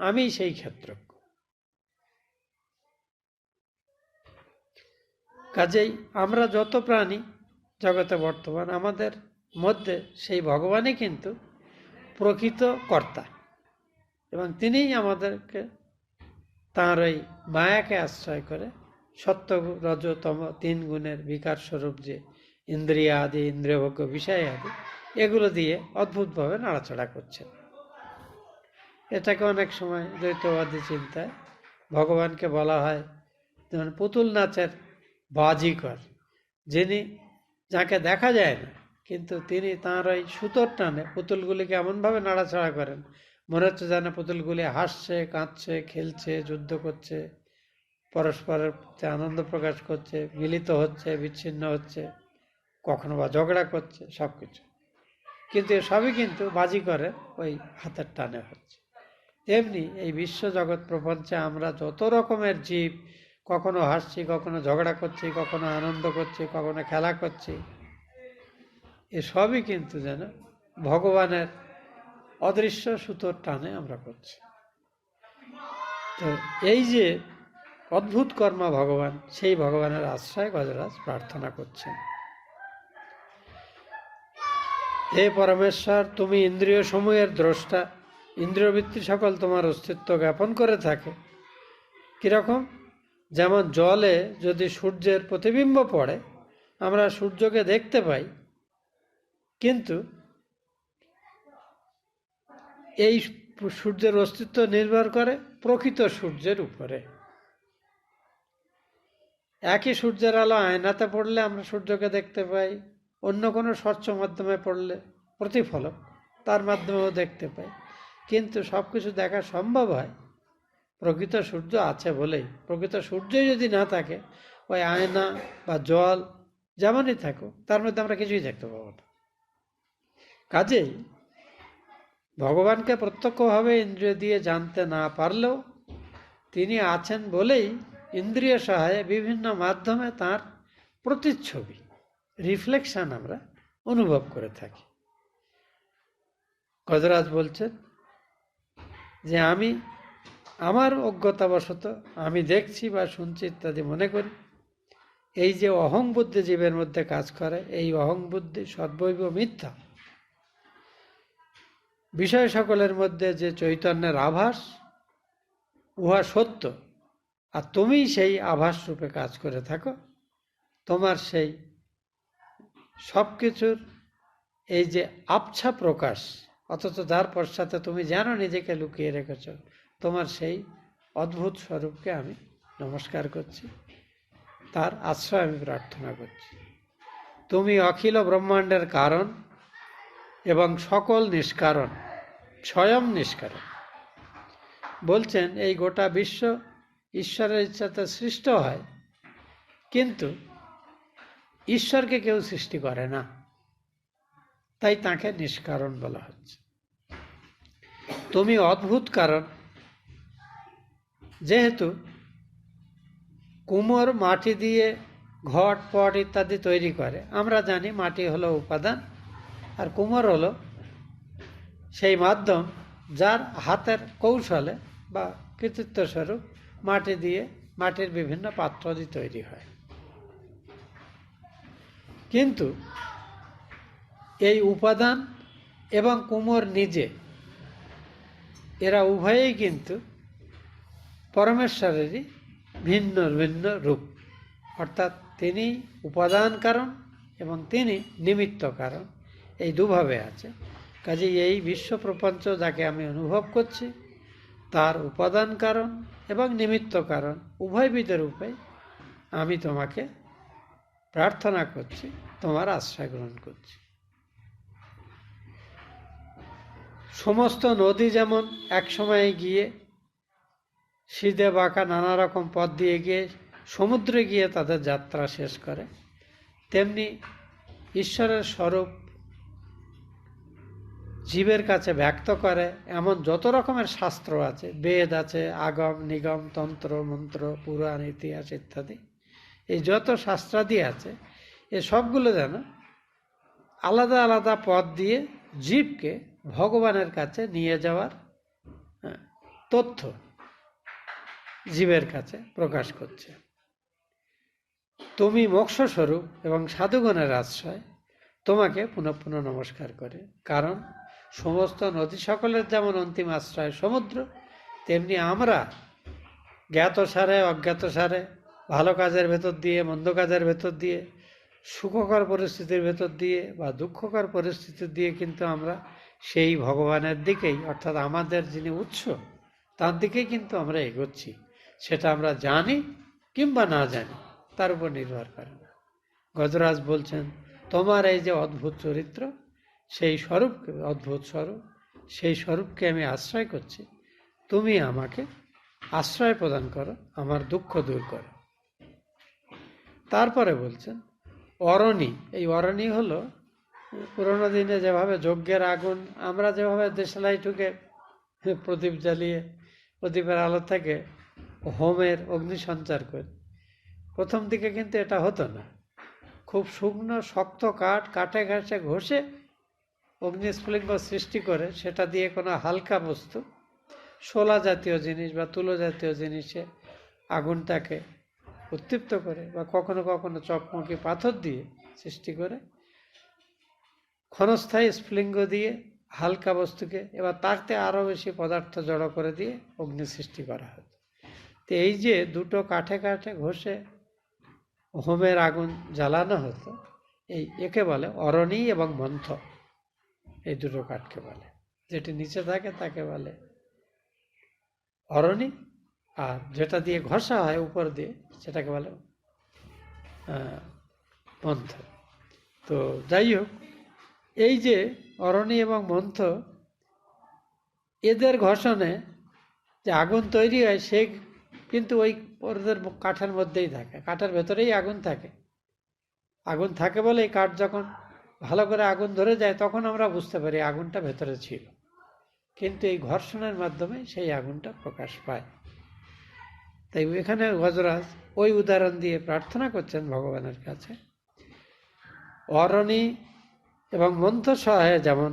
আমি সেই ক্ষেত্রজ্ঞ। কাজেই আমরা যত প্রাণী জগতে বর্তমান, আমাদের মধ্যে সেই ভগবানই কিন্তু প্রকৃত কর্তা, এবং তিনিই আমাদেরকে তাঁর ওই মায়াকে আশ্রয় করে সত্য রজ তম তিন গুণের বিকার স্বরূপ যে ইন্দ্রিয় আদি, ইন্দ্রিয়ভোগ্য বিষয় আদি, এগুলো দিয়ে অদ্ভুতভাবে নাড়াচাড়া করছেন। এটাকে অনেক সময় দ্বৈতবাদী চিন্তায় ভগবানকে বলা হয় যেমন পুতুল নাচের বাজিকর, যিনি যাকে দেখা যায় না, কিন্তু তিনি তাঁর ওই সুতোর টানে পুতুলগুলিকে এমনভাবে নাড়াচাড়া করেন, মনে হচ্ছে যেন পুতুলগুলি হাসছে, কাঁদছে, খেলছে, যুদ্ধ করছে, পরস্পরের প্রতি আনন্দ প্রকাশ করছে, মিলিত হচ্ছে, বিচ্ছিন্ন হচ্ছে, কখনো বা ঝগড়া করছে, সব কিছু। কিন্তু সবই কিন্তু বাজি করে ওই হাতের টানে হচ্ছে। তেমনি এই বিশ্বজগৎ প্রপঞ্চে আমরা যত রকমের জীব, কখনো হাসছি, কখনো ঝগড়া করছি, কখনো আনন্দ করছি, কখনো খেলা করছি, এসবই কিন্তু যেন ভগবানের অদৃশ্য সুতোর টানে আমরা করছি। তো এই যে অদ্ভুত কর্মা ভগবান, সেই ভগবানের আশ্রয় গজরাজ প্রার্থনা করছেন। হে পরমেশ্বর, তুমি ইন্দ্রিয় সমূহের দ্রষ্টা, ইন্দ্রিয়বৃত্তি সকল তোমার অস্তিত্ব জ্ঞাপন করে থাকে। কিরকম? যেমন জলে যদি সূর্যের প্রতিবিম্ব পড়ে আমরা সূর্যকে দেখতে পাই, কিন্তু এই সূর্যের অস্তিত্ব নির্ভর করে প্রকৃত সূর্যের উপরে। একই সূর্যের আলো আয়নাতে পড়লে আমরা সূর্যকে দেখতে পাই, অন্য কোনো স্বচ্ছ মাধ্যমে পড়লে প্রতিফলক তার মাধ্যমেও দেখতে পাই, কিন্তু সব কিছু দেখা সম্ভব হয় প্রকৃত সূর্য আছে বলেই। প্রকৃত সূর্যই যদি না থাকে, ওই আয়না বা জল যেমনই থাকুক তার মধ্যে আমরা কিছুই দেখতে পাবো না। কাজেই ভগবানকে প্রত্যক্ষভাবে ইন্দ্রিয় দিয়ে জানতে না পারলেও তিনি আছেন বলেই ইন্দ্রিয় সহায়ে বিভিন্ন মাধ্যমে তার প্রতিচ্ছবি, রিফ্লেকশন আমরা অনুভব করে থাকি। গজরাজ বলছেন যে আমি আমার অজ্ঞতাবশত আমি দেখছি বা শুনছি ইত্যাদি মনে করি। এই যে অহং বুদ্ধি জীবের মধ্যে কাজ করে, এই অহং বুদ্ধি সর্বৈব মিথ্যা। বিষয় সকলের মধ্যে যে চৈতন্যের আভাস, উহা সত্য, আর তুমি সেই আভাস রূপে কাজ করে থাকো। তোমার সেই সব কিছুর এই যে আবছা প্রকাশ, অথচ যার পশ্চাতে তুমি জানো নিজেকে লুকিয়ে রেখেছ, তোমার সেই অদ্ভুত স্বরূপকে আমি নমস্কার করছি, তার আশ্রয় আমি প্রার্থনা করছি। তুমি অখিল ব্রহ্মাণ্ডের কারণ এবং সকল নিষ্কারণ, স্বয়ং নিষ্কারণ। বলছেন এই গোটা বিশ্ব ঈশ্বরের ইচ্ছাতে সৃষ্ট হয়, কিন্তু ঈশ্বরকে কেউ সৃষ্টি করে না, তাই তাকে নিষ্কারণ বলা হচ্ছে। তুমি অদ্ভুত কারণ, যেহেতু কুমোর মাটি দিয়ে ঘট পট ইত্যাদি তৈরি করে, আমরা জানি মাটি হলো উপাদান আর কুমোর হলো সেই মাধ্যম যার হাতের কৌশলে বা কৃতিত্ব স্বরূপ মাটি দিয়ে মাটির বিভিন্ন পাত্রাদি তৈরি হয়। কিন্তু এই উপাদান এবং কুমোর নিজে, এরা উভয়েই কিন্তু পরমেশ্বরেরই ভিন্ন ভিন্ন রূপ, অর্থাৎ তিনি উপাদান কারণ এবং তিনি নিমিত্ত কারণ, এই দুভাবে আছে। কাজেই এই বিশ্ব প্রপঞ্চ যাকে আমি অনুভব করছি, তার উপাদান কারণ এবং নিমিত্ত কারণ উভয়বিধের রূপে আমি তোমাকে প্রার্থনা করছি, তোমার আশ্রয় গ্রহণ করছি। সমস্ত নদী যেমন এক সময়ে গিয়ে সিধে বাঁকা নানা রকম পথ দিয়ে গিয়ে সমুদ্রে গিয়ে তাদের যাত্রা শেষ করে, তেমনি ঈশ্বরের স্বরূপ জীবের কাছে ব্যক্ত করে এমন যত রকমের শাস্ত্র আছে, বেদ আছে, আগম নিগম, তন্ত্র মন্ত্র, পুরাণ, ইতিহাস ইত্যাদি, এই যত শাস্ত্রাদি আছে, এ সবগুলো যেন আলাদা আলাদা পথ দিয়ে জীবকে ভগবানের কাছে নিয়ে যাওয়ার তথ্য জীবের কাছে প্রকাশ করছে। তুমি মোক্ষস্বরূপ এবং সাধুগণের আশ্রয়, তোমাকে পুনঃ পুনঃ নমস্কার করে। কারণ সমস্ত নদী সকলের যেমন অন্তিম আশ্রয় সমুদ্র, তেমনি আমরা জ্ঞাতসারে অজ্ঞাতসারে, ভালো কাজের ভেতর দিয়ে মন্দ কাজের ভেতর দিয়ে সুখকর পরিস্থিতির ভেতর দিয়ে বা দুঃখকর পরিস্থিতি দিয়ে কিন্তু আমরা সেই ভগবানের দিকেই, অর্থাৎ আমাদের যিনি উৎস, তার দিকেই কিন্তু আমরা এগোচ্ছি। সেটা আমরা জানি কিংবা না জানি, তার উপর নির্ভর করে না। গজরাজ বলছেন, তোমার এই যে অদ্ভুত চরিত্র, সেই স্বরূপকে, অদ্ভুত স্বরূপ, সেই স্বরূপকে আমি আশ্রয় করছি। তুমি আমাকে আশ্রয় প্রদান করো, আমার দুঃখ দূর করো। তারপরে বলছেন অরণি। এই অরণি হলো পুরোনো দিনে যেভাবে যজ্ঞের আগুন, আমরা যেভাবে দেশলাই ঠুকে প্রদীপ জ্বালিয়ে প্রদীপের আলো থেকে হোমের অগ্নি সঞ্চার করি, প্রথম দিকে কিন্তু এটা হতো না। খুব শুকনো শক্ত কাঠে ঘাসে ঘষে অগ্নিস্ফুলিঙ্গ সৃষ্টি করে সেটা দিয়ে কোনো হালকা বস্তু, শোলা জাতীয় জিনিস বা তুলো জাতীয় জিনিসে আগুনটাকে উত্তপ্ত করে, বা কখনো কখনো চকমকি পাথর দিয়ে সৃষ্টি করে ক্ষণস্থায়ী স্ফুলিঙ্গ দিয়ে হালকা বস্তুকে এবার তাতে আরও বেশি পদার্থ জড়ো করে দিয়ে অগ্নি সৃষ্টি করা হতো। তো এই যে দুটো কাঠে ঘষে হোমের আগুন জ্বালানো হতো, একে বলে অরণি এবং মন্থ। এই দুটো কাঠকে বলে, যেটি নিচে থাকে তাকে বলে অরণি, আর যেটা দিয়ে ঘষা হয় উপর দিয়ে সেটাকে বলে মন্থ। তো যাই হোক, এই যে অরণি এবং মন্থ, এদের ঘষণে যে আগুন তৈরি হয় সে কিন্তু ওই ওদের কাঠের মধ্যেই থাকে, কাঠের ভেতরেই আগুন থাকে। আগুন থাকে বলে এই কাঠ যখন ভালো করে আগুন ধরে যায় তখন আমরা বুঝতে পারি আগুনটা ভেতরে ছিল, কিন্তু এই ঘর্ষণের মাধ্যমে সেই আগুনটা প্রকাশ পায়। তাই এখানে গজরাজ ওই উদাহরণ দিয়ে প্রার্থনা করছেন ভগবানের কাছে, অরণি এবং মন্থ সহায়ে যেমন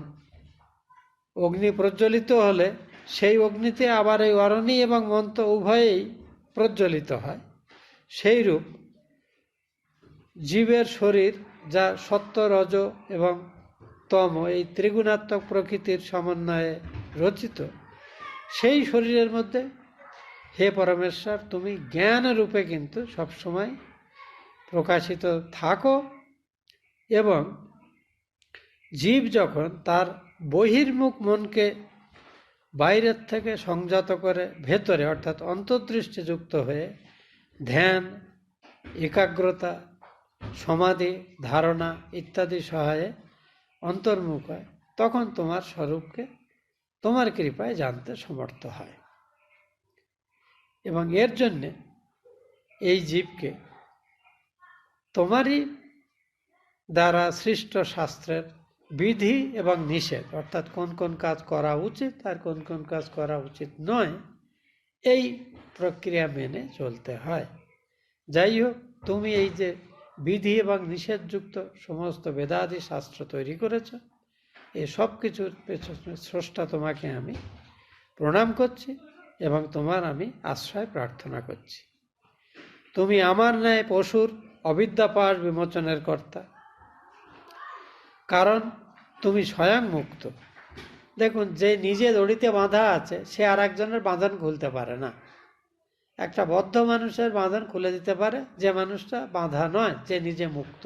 অগ্নি প্রজ্বলিত হলে সেই অগ্নিতে আবার এই অরণি এবং মন্থ উভয়েই প্রজ্বলিত হয়, সেইরূপ জীবের শরীর যা সত্য, রজ এবং তম এই ত্রিগুণাত্মক প্রকৃতির সমন্বয়ে রচিত, সেই শরীরের মধ্যে হে পরমেশ্বর তুমি জ্ঞান রূপে কিন্তু সবসময় প্রকাশিত থাকো, এবং জীব যখন তার বহির্মুখ মনকে বাইরের থেকে সংযত করে ভেতরে অর্থাৎ অন্তর্দৃষ্টিযুক্ত হয়ে ধ্যান, একাগ্রতা, সমাধি, ধারণা ইত্যাদি সহায়ে অন্তর্মুখ হয়, তখন তোমার স্বরূপকে তোমার কৃপায় জানতে সমর্থ হয়। এবং এর জন্যে এই জীবকে তোমারই দ্বারা সৃষ্ট শাস্ত্রের বিধি এবং নিষেধ, অর্থাৎ কোন কোন কাজ করা উচিত আর কোন কোন কাজ করা উচিত নয়, এই প্রক্রিয়া মেনে চলতে হয়। যাই হোক, তুমি এই যে বিধি এবং নিষেধযুক্ত সমস্ত বেদাদি শাস্ত্র তৈরি করেছ, এই সব কিছুর পেছনে স্রষ্টা তোমাকে আমি প্রণাম করছি এবং তোমার আমি আশ্রয় প্রার্থনা করছি। তুমি আমার ন্যায় পশুর অবিদ্যাপাশ বিমোচনের কর্তা, কারণ তুমি স্বয়ং মুক্ত। দেখুন, যে নিজে দড়িতে বাঁধা আছে সে আর একজনের বাঁধন খুলতে পারে না। একটা বদ্ধ মানুষের বাঁধন খুলে দিতে পারে যে মানুষটা বাঁধা নয়, যে নিজে মুক্ত।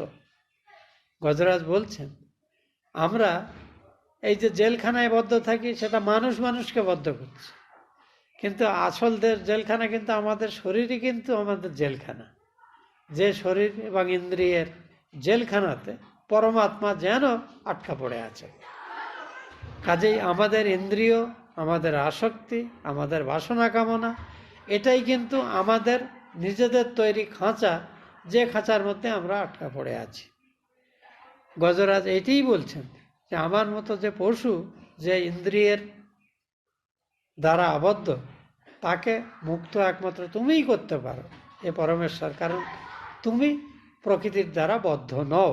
গজরাজ বলছেন, আমরা এই যে জেলখানায় বদ্ধ থাকি সেটা মানুষকে বদ্ধ করছে, কিন্তু আসল জেলখানা কিন্তু আমাদের শরীরই কিন্তু আমাদের জেলখানা। যে শরীর এবং ইন্দ্রিয়ের জেলখানাতে পরমাত্মা যেন আটকা পড়ে আছে। কাজেই আমাদের ইন্দ্রিয়, আমাদের আসক্তি, আমাদের বাসনা কামনা, এটাই কিন্তু আমাদের নিজেদের তৈরি খাঁচা, যে খাঁচার মধ্যে আমরা আটকা পড়ে আছি। গজরাজ এটাই বলছেন যে আমার মতো যে পশু, যে ইন্দ্রিয়ের দ্বারা আবদ্ধ, তাকে মুক্ত একমাত্র তুমিই করতে পারো এ পরমেশ্বর, কারণ তুমি প্রকৃতির দ্বারা বদ্ধ নও।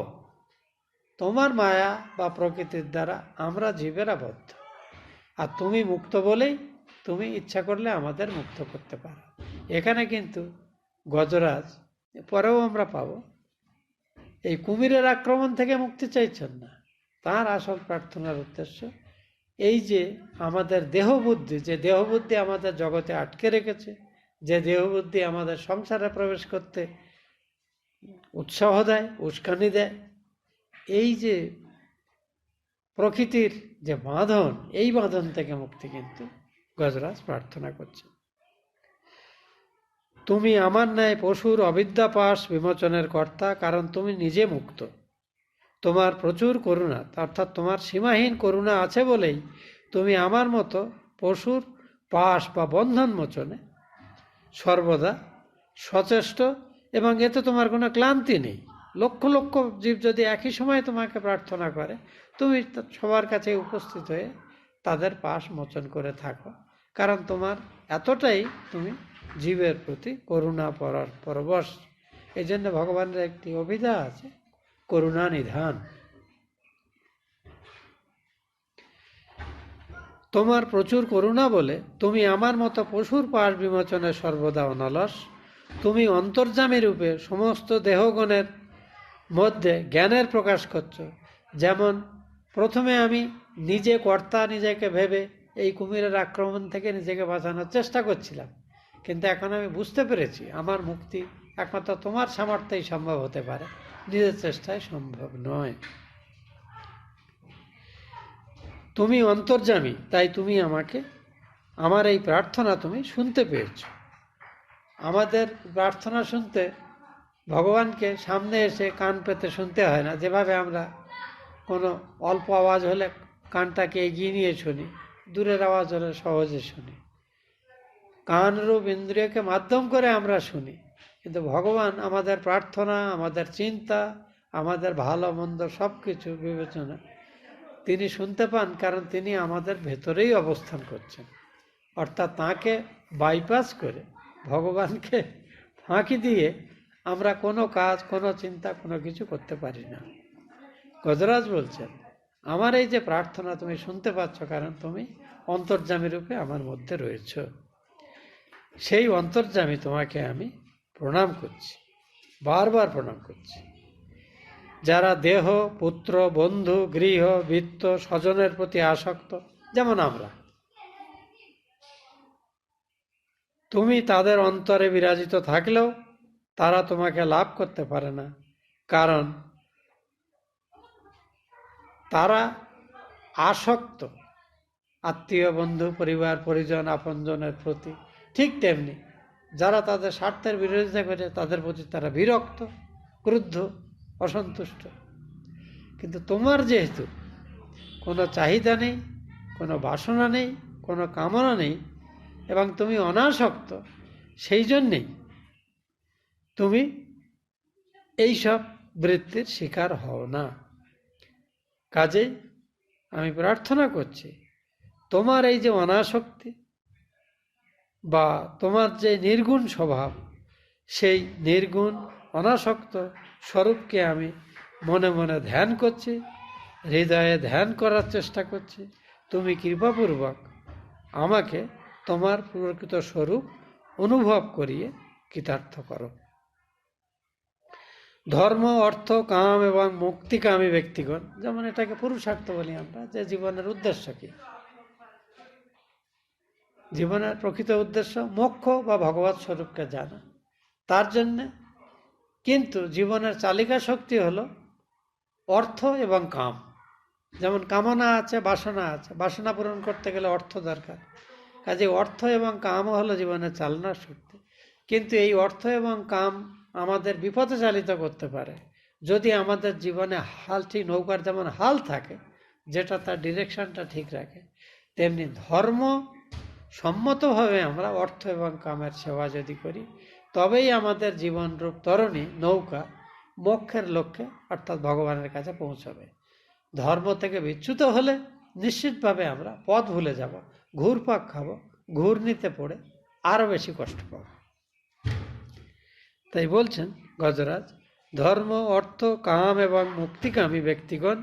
তোমার মায়া বা প্রকৃতির দ্বারা আমরা জীবেরা বদ্ধ, আর তুমি মুক্ত বলেই তুমি ইচ্ছা করলে আমাদের মুক্ত করতে পারো। এখানে কিন্তু গজরাজ পরেও আমরা পাবো এই কুমিরের আক্রমণ থেকে মুক্তি চাইছেন না। তার আসল প্রার্থনার উদ্দেশ্য এই যে আমাদের দেহবুদ্ধি, যে দেহবুদ্ধি আমাদের জগতে আটকে রেখেছে, যে দেহবুদ্ধি আমাদের সংসারে প্রবেশ করতে উৎসাহ দেয়, উস্কানি দেয়। এই যে প্রকৃতির যে বাঁধন, এই বাঁধন থেকে মুক্তি কিন্তু গজরাজ প্রার্থনা করছে। তুমি আমার ন্যায় পশুর অবিদ্যা পাশ বিমোচনের কর্তা, কারণ তুমি নিজে মুক্ত। তোমার প্রচুর করুণা, অর্থাৎ তোমার সীমাহীন করুণা আছে বলেই তুমি আমার মতো পশুর পাশ বা বন্ধন মোচনে সর্বদা সচেষ্ট, এবং এতে তোমার কোনো ক্লান্তি নেই। লক্ষ লক্ষ জীব যদি একই সময়ে তোমাকে প্রার্থনা করে, তুমি সবার কাছে উপস্থিত হয়ে তাদের পাশ মোচন করে থাকো, কারণ তোমার এতটাই তুমি জীবের প্রতি করুণা পরবশ। এই জন্য ভগবানের একটি অভিধা আছে, করুণা নিধান। তোমার প্রচুর করুণা বলে তুমি আমার মতো পশুর পাশ বিমোচনে সর্বদা অনলস। তুমি অন্তর্যামী রূপে সমস্ত দেহগণের মধ্যে জ্ঞানের প্রকাশ করছো। যেমন প্রথমে আমি নিজে কর্তা নিজেকে ভেবে এই কুমিরের আক্রমণ থেকে নিজেকে বাঁচানোর চেষ্টা করছিলাম, কিন্তু এখন আমি বুঝতে পেরেছি আমার মুক্তি একমাত্র তোমার সামর্থ্যেই সম্ভব হতে পারে, নিজের চেষ্টায় সম্ভব নয়। তুমি অন্তর্যামী, তাই তুমি আমাকে, আমার এই প্রার্থনা তুমি শুনতে পেয়েছ। আমাদের প্রার্থনা শুনতে ভগবানকে সামনে এসে কান পেতে শুনতে হয় না, যেভাবে আমরা কোনো অল্প আওয়াজ হলে কানটাকে এগিয়ে নিয়ে শুনি, দূরের আওয়াজ হলে সহজে শুনি। কানরূপ ইন্দ্রিয়কে মাধ্যম করে আমরা শুনি, কিন্তু ভগবান আমাদের প্রার্থনা, আমাদের চিন্তা, আমাদের ভালো মন্দ সব কিছু বিবেচনা তিনি শুনতে পান, কারণ তিনি আমাদের ভেতরেই অবস্থান করছেন। অর্থাৎ তাঁকে বাইপাস করে, ভগবানকে ফাঁকি দিয়ে আমরা কোনো কাজ, কোনো চিন্তা, কোনো কিছু করতে পারি না। গজরাজ বলছেন, আমার এই যে প্রার্থনা তুমি শুনতে পাচ্ছ, কারণ তুমি অন্তর্যামী রূপে আমার মধ্যে রয়েছ। সেই অন্তর্যামী তোমাকে আমি প্রণাম করছি, বারবার প্রণাম করছি। যারা দেহ, পুত্র, বন্ধু, গৃহ, বৃত্ত, স্বজনের প্রতি আসক্ত, যেমন আমরা, তুমি তাদের অন্তরে বিরাজিত থাকলেও তারা তোমাকে লাভ করতে পারে না, কারণ তারা আসক্ত আত্মীয়, বন্ধু, পরিবার, পরিজন, আপনজনের প্রতি। ঠিক তেমনি যারা তাদের স্বার্থের বিরোধিতা করে, তাদের প্রতি তারা বিরক্ত, ক্রুদ্ধ, অসন্তুষ্ট। কিন্তু তোমার যেহেতু কোনো চাহিদা নেই, কোনো বাসনা নেই, কোনো কামনা নেই, এবং তুমি অনাসক্ত, সেই জন্যেই তুমি এইসব বৃত্তির শিকার হও না। কাজেই আমি প্রার্থনা করছি, তোমার এই যে অনাসক্তি বা তোমার যে নির্গুণ স্বভাব, সেই নির্গুণ অনাসক্ত স্বরূপকে আমি মনে মনে ধ্যান করছি, হৃদয়ে ধ্যান করার চেষ্টা করছি। তুমি কৃপাপূর্বক আমাকে তোমার প্রকৃত স্বরূপ অনুভব করিয়ে কৃতার্থ করো। ধর্ম, অর্থ, কাম এবং মুক্তিকামী ব্যক্তিগণ, যেমন এটাকে পুরুষার্থ বলি আমরা, যে জীবনের উদ্দেশ্য কি, জীবনের প্রকৃত উদ্দেশ্য মোক্ষ বা ভগবৎ স্বরূপকে জানা। তার জন্যে কিন্তু জীবনের চালিকা শক্তি হলো অর্থ এবং কাম। যেমন কামনা আছে, বাসনা আছে, বাসনা পূরণ করতে গেলে অর্থ দরকার। কাজে অর্থ এবং কামও হলো জীবনের চালনার শক্তি। কিন্তু এই অর্থ এবং কাম আমাদের বিপথে চালিত করতে পারে যদি আমাদের জীবনে হালটি, নৌকার যেমন হাল থাকে, যেটা তার ডিরেকশনটা ঠিক রাখে, তেমনি ধর্ম সম্মতভাবে আমরা অর্থ এবং কামের সেবা যদি করি, তবেই আমাদের জীবনরূপ তরণী নৌকা মোক্ষের লক্ষ্যে অর্থাৎ ভগবানের কাছে পৌঁছবে। ধর্ম থেকে বিচ্যুত হলে নিশ্চিতভাবে আমরা পথ ভুলে যাব, ঘুরপাক খাবো, ঘূর্ণিতে পড়ে আরও বেশি কষ্ট পাব। তাই বলছেন গজরাজ, ধর্ম, অর্থ, কাম এবং মুক্তিকামী ব্যক্তিগণ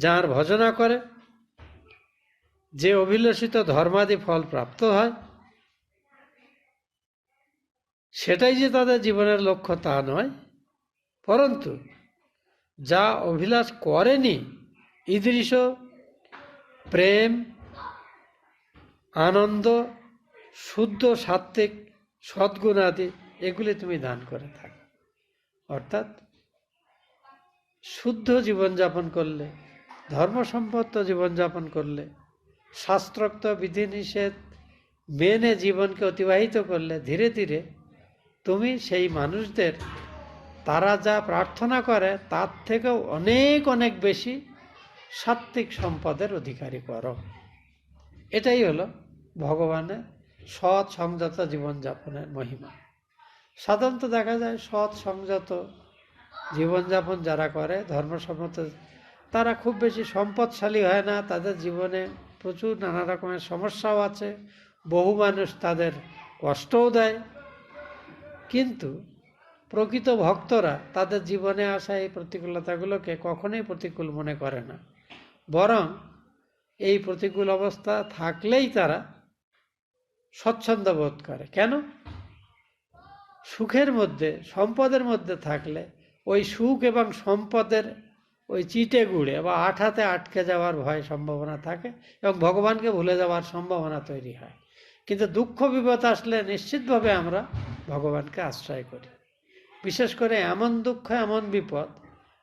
যার ভজনা করে যে অভিলষিত ধর্মাদি ফল প্রাপ্ত হয়, সেটাই যে তাদের জীবনের লক্ষ্য তা নয়, পরন্তু যা অভিলাষ করেনি, ঈদৃশ প্রেম, আনন্দ, শুদ্ধ সাত্ত্বিক সদ্গুণাদি, এগুলি তুমি দান করে থাকো। অর্থাৎ শুদ্ধ জীবনযাপন করলে, ধর্মসম্পন্ন জীবনযাপন করলে, শাস্ত্রোক্ত বিধিনিষেধ মেনে জীবনকে অতিবাহিত করলে ধীরে ধীরে তুমি সেই মানুষদের তারা যা প্রার্থনা করে তার থেকেও অনেক অনেক বেশি সাত্ত্বিক সম্পদের অধিকারী করো। এটাই হলো ভগবানের সৎ সংযত জীবনযাপনের মহিমা। সাধারণত দেখা যায় সৎ সংযত জীবনযাপন যারা করে ধর্মসম্মত, তারা খুব বেশি সম্পদশালী হয় না, তাদের জীবনে প্রচুর নানা রকমের সমস্যাও আছে, বহু মানুষ তাদের কষ্টও দেয়, কিন্তু প্রকৃত ভক্তরা তাদের জীবনে আসা এই প্রতিকূলতাগুলোকে কখনোই প্রতিকূল মনে করে না, বরং এই প্রতিকূল অবস্থা থাকলেই তারা স্বচ্ছন্দ বোধ করে। কেন? সুখের মধ্যে, সম্পদের মধ্যে থাকলে ওই সুখ এবং সম্পদের ওই চিটে গুড়ে বা আঠাতে আটকে যাওয়ার ভয় সম্ভাবনা থাকে এবং ভগবানকে ভুলে যাওয়ার সম্ভাবনা তৈরি হয়। কিন্তু দুঃখ বিপদ আসলে নিশ্চিতভাবে আমরা ভগবানকে আশ্রয় করি। বিশেষ করে এমন দুঃখ, এমন বিপদ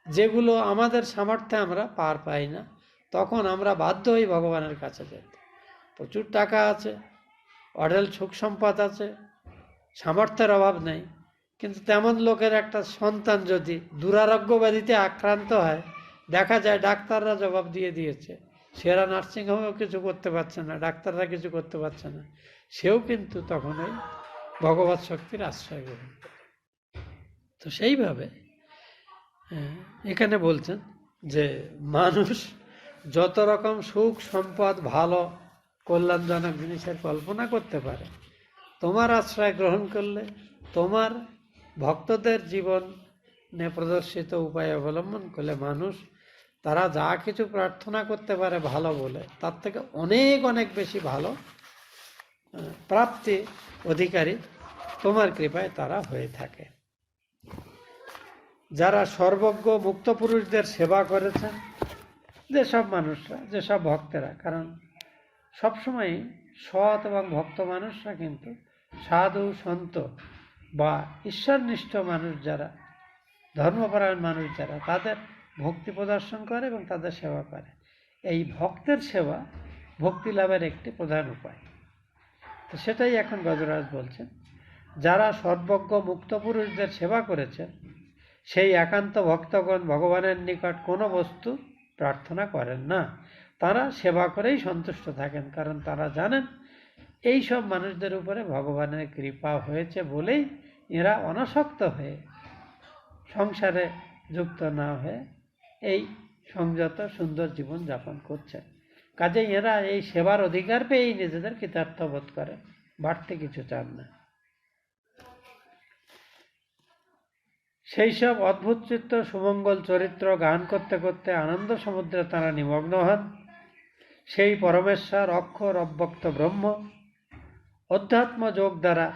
যেগুলো আমাদের সামর্থ্যে আমরা পার পাই না, তখন আমরা বাধ্য হই ভগবানের কাছে যেতে। প্রচুর টাকা আছে, অঢেল সুখ সম্পদ আছে, সামর্থ্যের অভাব নেই, কিন্তু তেমন লোকের একটা সন্তান যদি দুরারোগ্য ব্যাধিতে আক্রান্ত হয়, দেখা যায় ডাক্তাররা জবাব দিয়ে দিয়েছে, সেরা নার্সিংহোমেও কিছু করতে পারছে না, ডাক্তাররা কিছু করতে পারছে না, সেও কিন্তু তখন ওই ভগবৎ শক্তির আশ্রয় গ্রহণ করে। তো সেইভাবে এখানে বলছেন যে মানুষ যত রকম সুখ সম্পদ, ভালো কল্যাণজনক জিনিসের কল্পনা করতে পারে, তোমার আশ্রয় গ্রহণ করলে, তোমার ভক্তদের জীবনে প্রদর্শিত উপায় অবলম্বন করলে মানুষ তারা যা কিছু প্রার্থনা করতে পারে ভালো বলে, তার থেকে অনেক অনেক বেশি ভালো প্রাপ্তি অধিকারী তোমার কৃপায় তারা হয়ে থাকে। যারা সর্বজ্ঞ মুক্ত পুরুষদের সেবা করেছেন, যেসব মানুষরা, যেসব ভক্তেরা, কারণ সবসময় সৎ এবং ভক্ত মানুষরা কিন্তু সাধু সন্ত বা ঈশ্বরনিষ্ঠ মানুষ যারা, ধর্মপরায়ণ মানুষ যারা, তাদের ভক্তি প্রদর্শন করে এবং তাদের সেবা করে। এই ভক্তের সেবা ভক্তি লাভের একটি প্রধান উপায়। তো সেটাই এখন গজরাজ বলছেন, যারা সর্বজ্ঞ মুক্ত পুরুষদের সেবা করেছেন সেই একান্ত ভক্তগণ ভগবানের নিকট কোনো বস্তু প্রার্থনা করেন না, তারা সেবা করেই সন্তুষ্ট থাকেন, কারণ তারা জানেন এই সব মানুষদের উপরে ভগবানের কৃপা হয়েছে বলেই এরা অনাসক্ত হয়ে, সংসারে যুক্ত না হয়ে এই সংযত সুন্দর জীবন যাপন করছেন। কাজেই এরা এই সেবার অধিকার পেয়েই নিজেদের কৃতার্থ বোধ করে, বাড়তে কিছু চান না। সেই সব অদ্ভুত চিত্ত সুমঙ্গল চরিত্র গান করতে করতে আনন্দ সমুদ্রে তারা নিমগ্ন হন। সেই পরমেশ্বর অক্ষর অব্যক্ত ব্রহ্ম অধ্যাত্ম যোগ দ্বারা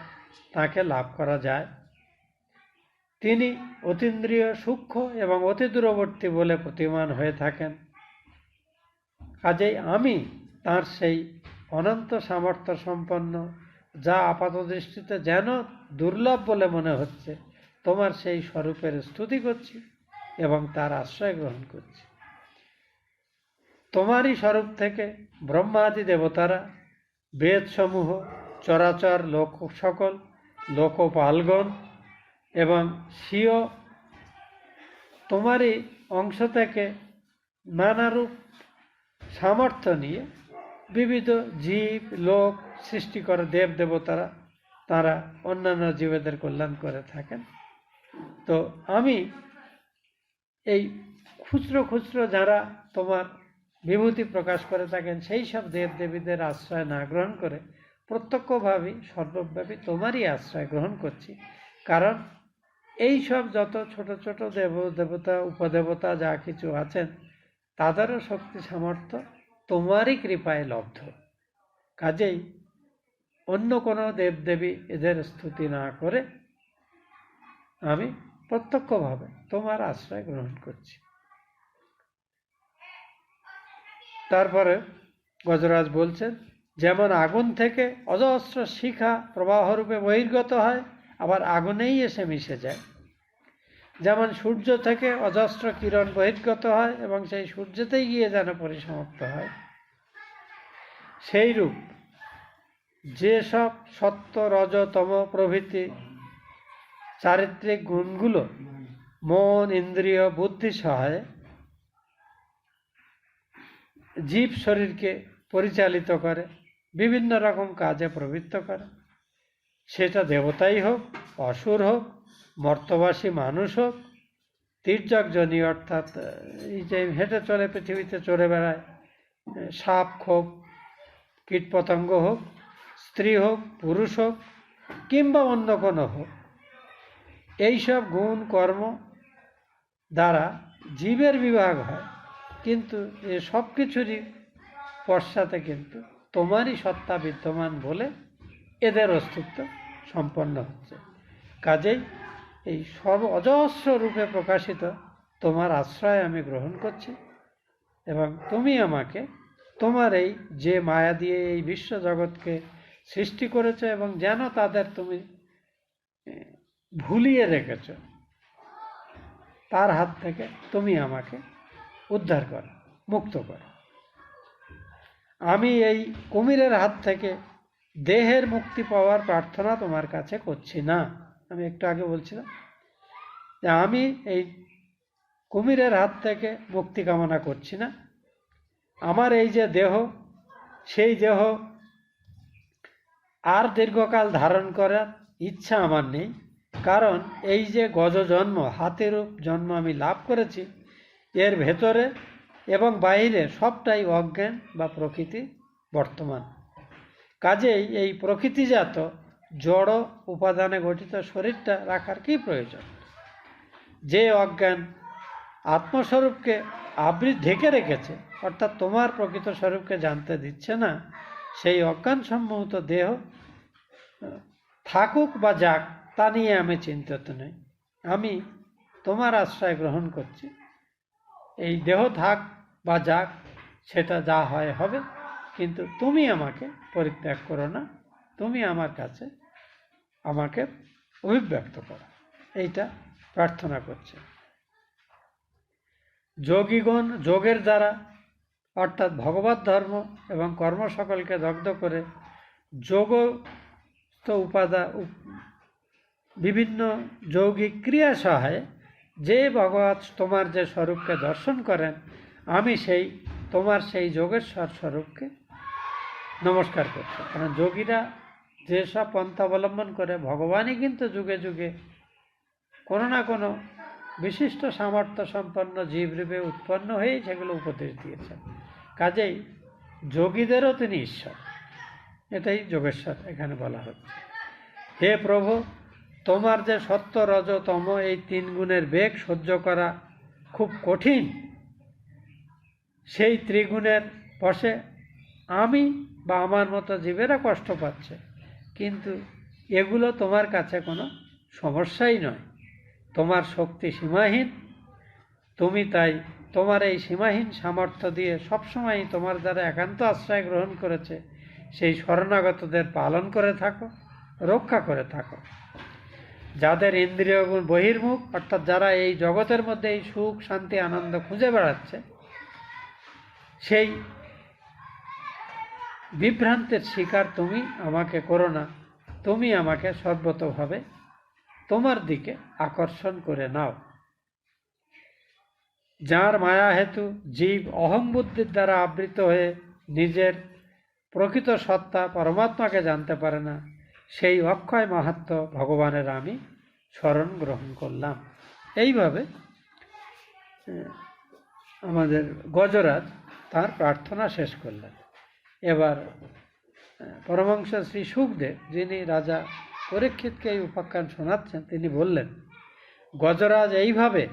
তাকে লাভ করা যায়। তিনি অতীন্দ্রিয় সূক্ষ্ম এবং অতি দূরবর্তী বলে প্রতীয়মান হয়ে থাকেন। কাজেই আমি তার সেই অনন্ত সামর্থ্য সম্পন্ন, যা আপাত দৃষ্টিতে যেন দুর্লভ বলে মনে হচ্ছে, তোমার সেই স্বরূপের স্তুতি করছি এবং তার আশ্রয় গ্রহণ করছি। তোমারই স্বরূপ থেকে ব্রহ্মাদি দেবতারা, বেদসমূহ, চরাচর লোক সকল, লোকপালগণ এবং স্বীয় তোমারই অংশ থেকে নানারূপ সামর্থ্য নিয়ে বিবিধ জীব লোক সৃষ্টি করে দেব দেবতারা, তারা অন্যান্য জীবেদের কল্যাণ করে থাকেন। তো আমি এই খুচরো খুচরো যারা তোমার বিভূতি প্রকাশ করে থাকেন সেই সব দেব দেবীদের আশ্রয় না গ্রহণ করে প্রত্যক্ষভাবে সর্বব্যাপী তোমারই আশ্রয় গ্রহণ করছি। কারণ এই সব যত ছোট ছোট দেব দেবতা উপদেবতা যা কিছু আছেন, তাদেরও শক্তি সামর্থ্য তোমারই কৃপায় লব্ধ। কাজেই অন্য কোনো দেবদেবী এদের স্তুতি না করে আমি প্রত্যক্ষভাবে তোমার আশ্রয় গ্রহণ করছি। তারপরে গজরাজ বলছেন, যেমন আগুন থেকে অজস্র শিখা প্রবাহরূপে বহির্গত হয়, আবার আগুনেই এসে মিশে যায়, যেমন সূর্য থেকে অজস্র কিরণ বহির্গত হয় এবং সেই সূর্যতেই গিয়ে যেন পরিসমাপ্ত হয়, সেইরূপ যেসব সত্য রজ তম প্রভৃতি চারিত্রিক গুণগুলো মন ইন্দ্রিয় বুদ্ধি সহায়ে জীব শরীরকে পরিচালিত করে, বিভিন্ন রকম কাজে প্রবৃত্ত করে, সেটা দেবতাই হোক, অসুর হোক, মর্তবাসী মানুষ হোক, তির্যকজনী অর্থাৎ এই যে হেঁটে চলে পৃথিবীতে চড়ে বেড়ায়, সাপ খোপ কীটপতঙ্গ হোক, স্ত্রী হোক পুরুষ হোক কিংবা অন্য কোনো হোক, এইসব গুণ কর্ম দ্বারা জীবের বিভাগ হয়, কিন্তু এ সব কিছুরই পশ্চাতে কিন্তু তোমারই সত্তা বিদ্যমান বলে এদের অস্তিত্ব সম্পন্ন হচ্ছে। কাজেই এই অজস্র রূপে প্রকাশিত তোমার আশ্রয় আমি গ্রহণ করছি এবং তুমি আমাকে তোমার এই যে মায়া দিয়ে এই বিশ্ব জগৎকে সৃষ্টি করেছ এবং যেন তাদের তুমি ভুলিয়ে রেখেছ, তার হাত থেকে তুমি আমাকে উদ্ধার করো, মুক্ত করো। আমি এই কুমিরের হাত থেকে দেহের মুক্তি পাওয়ার প্রার্থনা তোমার কাছে করছি না। আমি একটু আগে বলছিলাম যে আমি এই কুমিরের হাত থেকে মুক্তি কামনা করছি না। আমার এই যে দেহ, সেই দেহ আর দীর্ঘকাল ধারণ করার ইচ্ছা আমার নেই, কারণ এই যে গজ জন্ম, হাতিরূপ জন্ম আমি লাভ করেছি, এর ভেতরে এবং বাইরে সবটাই অজ্ঞান বা প্রকৃতি বর্তমান। কাজেই এই প্রকৃতিজাত জড় উপাদানে গঠিত শরীরটা রাখার কি প্রয়োজন? যে অজ্ঞান আত্মস্বরূপকে ঢেকে রেখেছে, অর্থাৎ তোমার প্রকৃত স্বরূপকে জানতে দিচ্ছে না, সেই অজ্ঞান সম্মোহিত দেহ থাকুক বা যাক তা নিয়ে আমি চিন্তিত নই। আমি তোমার আশ্রয় গ্রহণ করছি। এই দেহ থাক বা যাক, সেটা যা হয় হবে, কিন্তু তুমি আমাকে পরিত্যাগ করো না, তুমি আমার কাছে আমাকে অভিব্যক্ত করো, এইটা প্রার্থনা করছে। যোগীগণ যোগের দ্বারা অর্থাৎ ভগবত ধর্ম এবং কর্ম সকলকে দগ্ধ করে যোগস্থ বিভিন্ন যৌগিক ক্রিয়া সহায়ে যে ভগবত তোমার যে স্বরূপকে দর্শন করেন, আমি সেই তোমার সেই যোগেশ্বর স্বরূপকে নমস্কার করছি। কারণ যোগীরা যেসব পন্থা অবলম্বন করে, ভগবানই কিন্তু যুগে যুগে কোনো না কোনো বিশিষ্ট সামর্থ্য সম্পন্ন জীবরূপে উৎপন্ন হয়েই সেগুলো উপদেশ দিয়েছেন। কাজেই যোগীদেরও তিনি ঈশ্বর, এটাই যোগেশ্বর এখানে বলা হচ্ছে। হে প্রভু, তোমার যে সত্য রজ তম এই তিন গুণের বেগ সহ্য করা খুব কঠিন, সেই ত্রিগুণের বশে আমি বা আমার মতো জীবেরা কষ্ট পাচ্ছে, কিন্তু এগুলো তোমার কাছে কোনো সমস্যাই নয়। তোমার শক্তি সীমাহীন, তুমি তাই তোমার এই সীমাহীন সামর্থ্য দিয়ে সবসময় তোমার দ্বারা একান্ত আশ্রয় গ্রহণ করেছে সেই শরণাগতদের পালন করে থাকো, রক্ষা করে থাকো। যাদের ইন্দ্রিয় বহির্মুখ, অর্থাৎ যারা এই জগতের মধ্যে এই সুখ শান্তি আনন্দ খুঁজে বেড়াচ্ছে, সেই বিভ্রান্তের শিকার তুমি আমাকে করো না, তুমি আমাকে সর্বতোভাবে তোমার দিকে আকর্ষণ করে নাও। যার মায়া হেতু জীব অহং বুদ্ধির দ্বারা আবৃত হয়ে নিজের প্রকৃত সত্তা পরমাত্মাকে জানতে পারে না, সেই অক্ষয় মাহাত্ম্য ভগবানের আমি শরণ গ্রহণ করলাম। এইভাবে আমাদের গজরাজ তার প্রার্থনা শেষ করলেন। এবার পরমহংস শ্রী শুকদেব, যিনি রাজা পরীক্ষিতকে এই উপাখ্যান শোনাচ্ছেন, তিনি বললেন, গজরাজ এইভাবে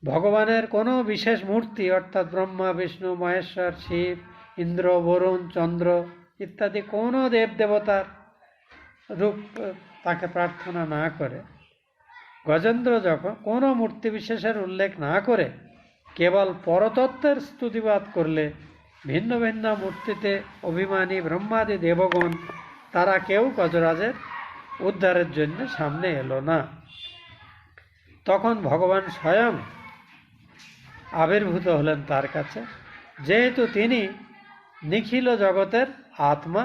ভগবানের কোনো বিশেষ মূর্তি অর্থাৎ ব্রহ্মা বিষ্ণু মহেশ্বর শিব ইন্দ্র বরুণ চন্দ্র ইত্যাদি কোনো দেবদেবতার রূপ তাকে প্রার্থনা না করে, গজেন্দ্র যখন কোনো মূর্তি বিশেষের উল্লেখ না করে কেবল পরতত্ত্বের স্তুতিবাদ করলে ভিন্ন ভিন্ন মূর্তিতে অভিমানী ব্রহ্মাদি দেবগণ তারা কেউ গজরাজের উদ্ধারের জন্য সামনে এলো না। তখন ভগবান স্বয়ং আবির্ভূত হলেন তার কাছে, যেহেতু তিনি নিখিল জগতের আত্মা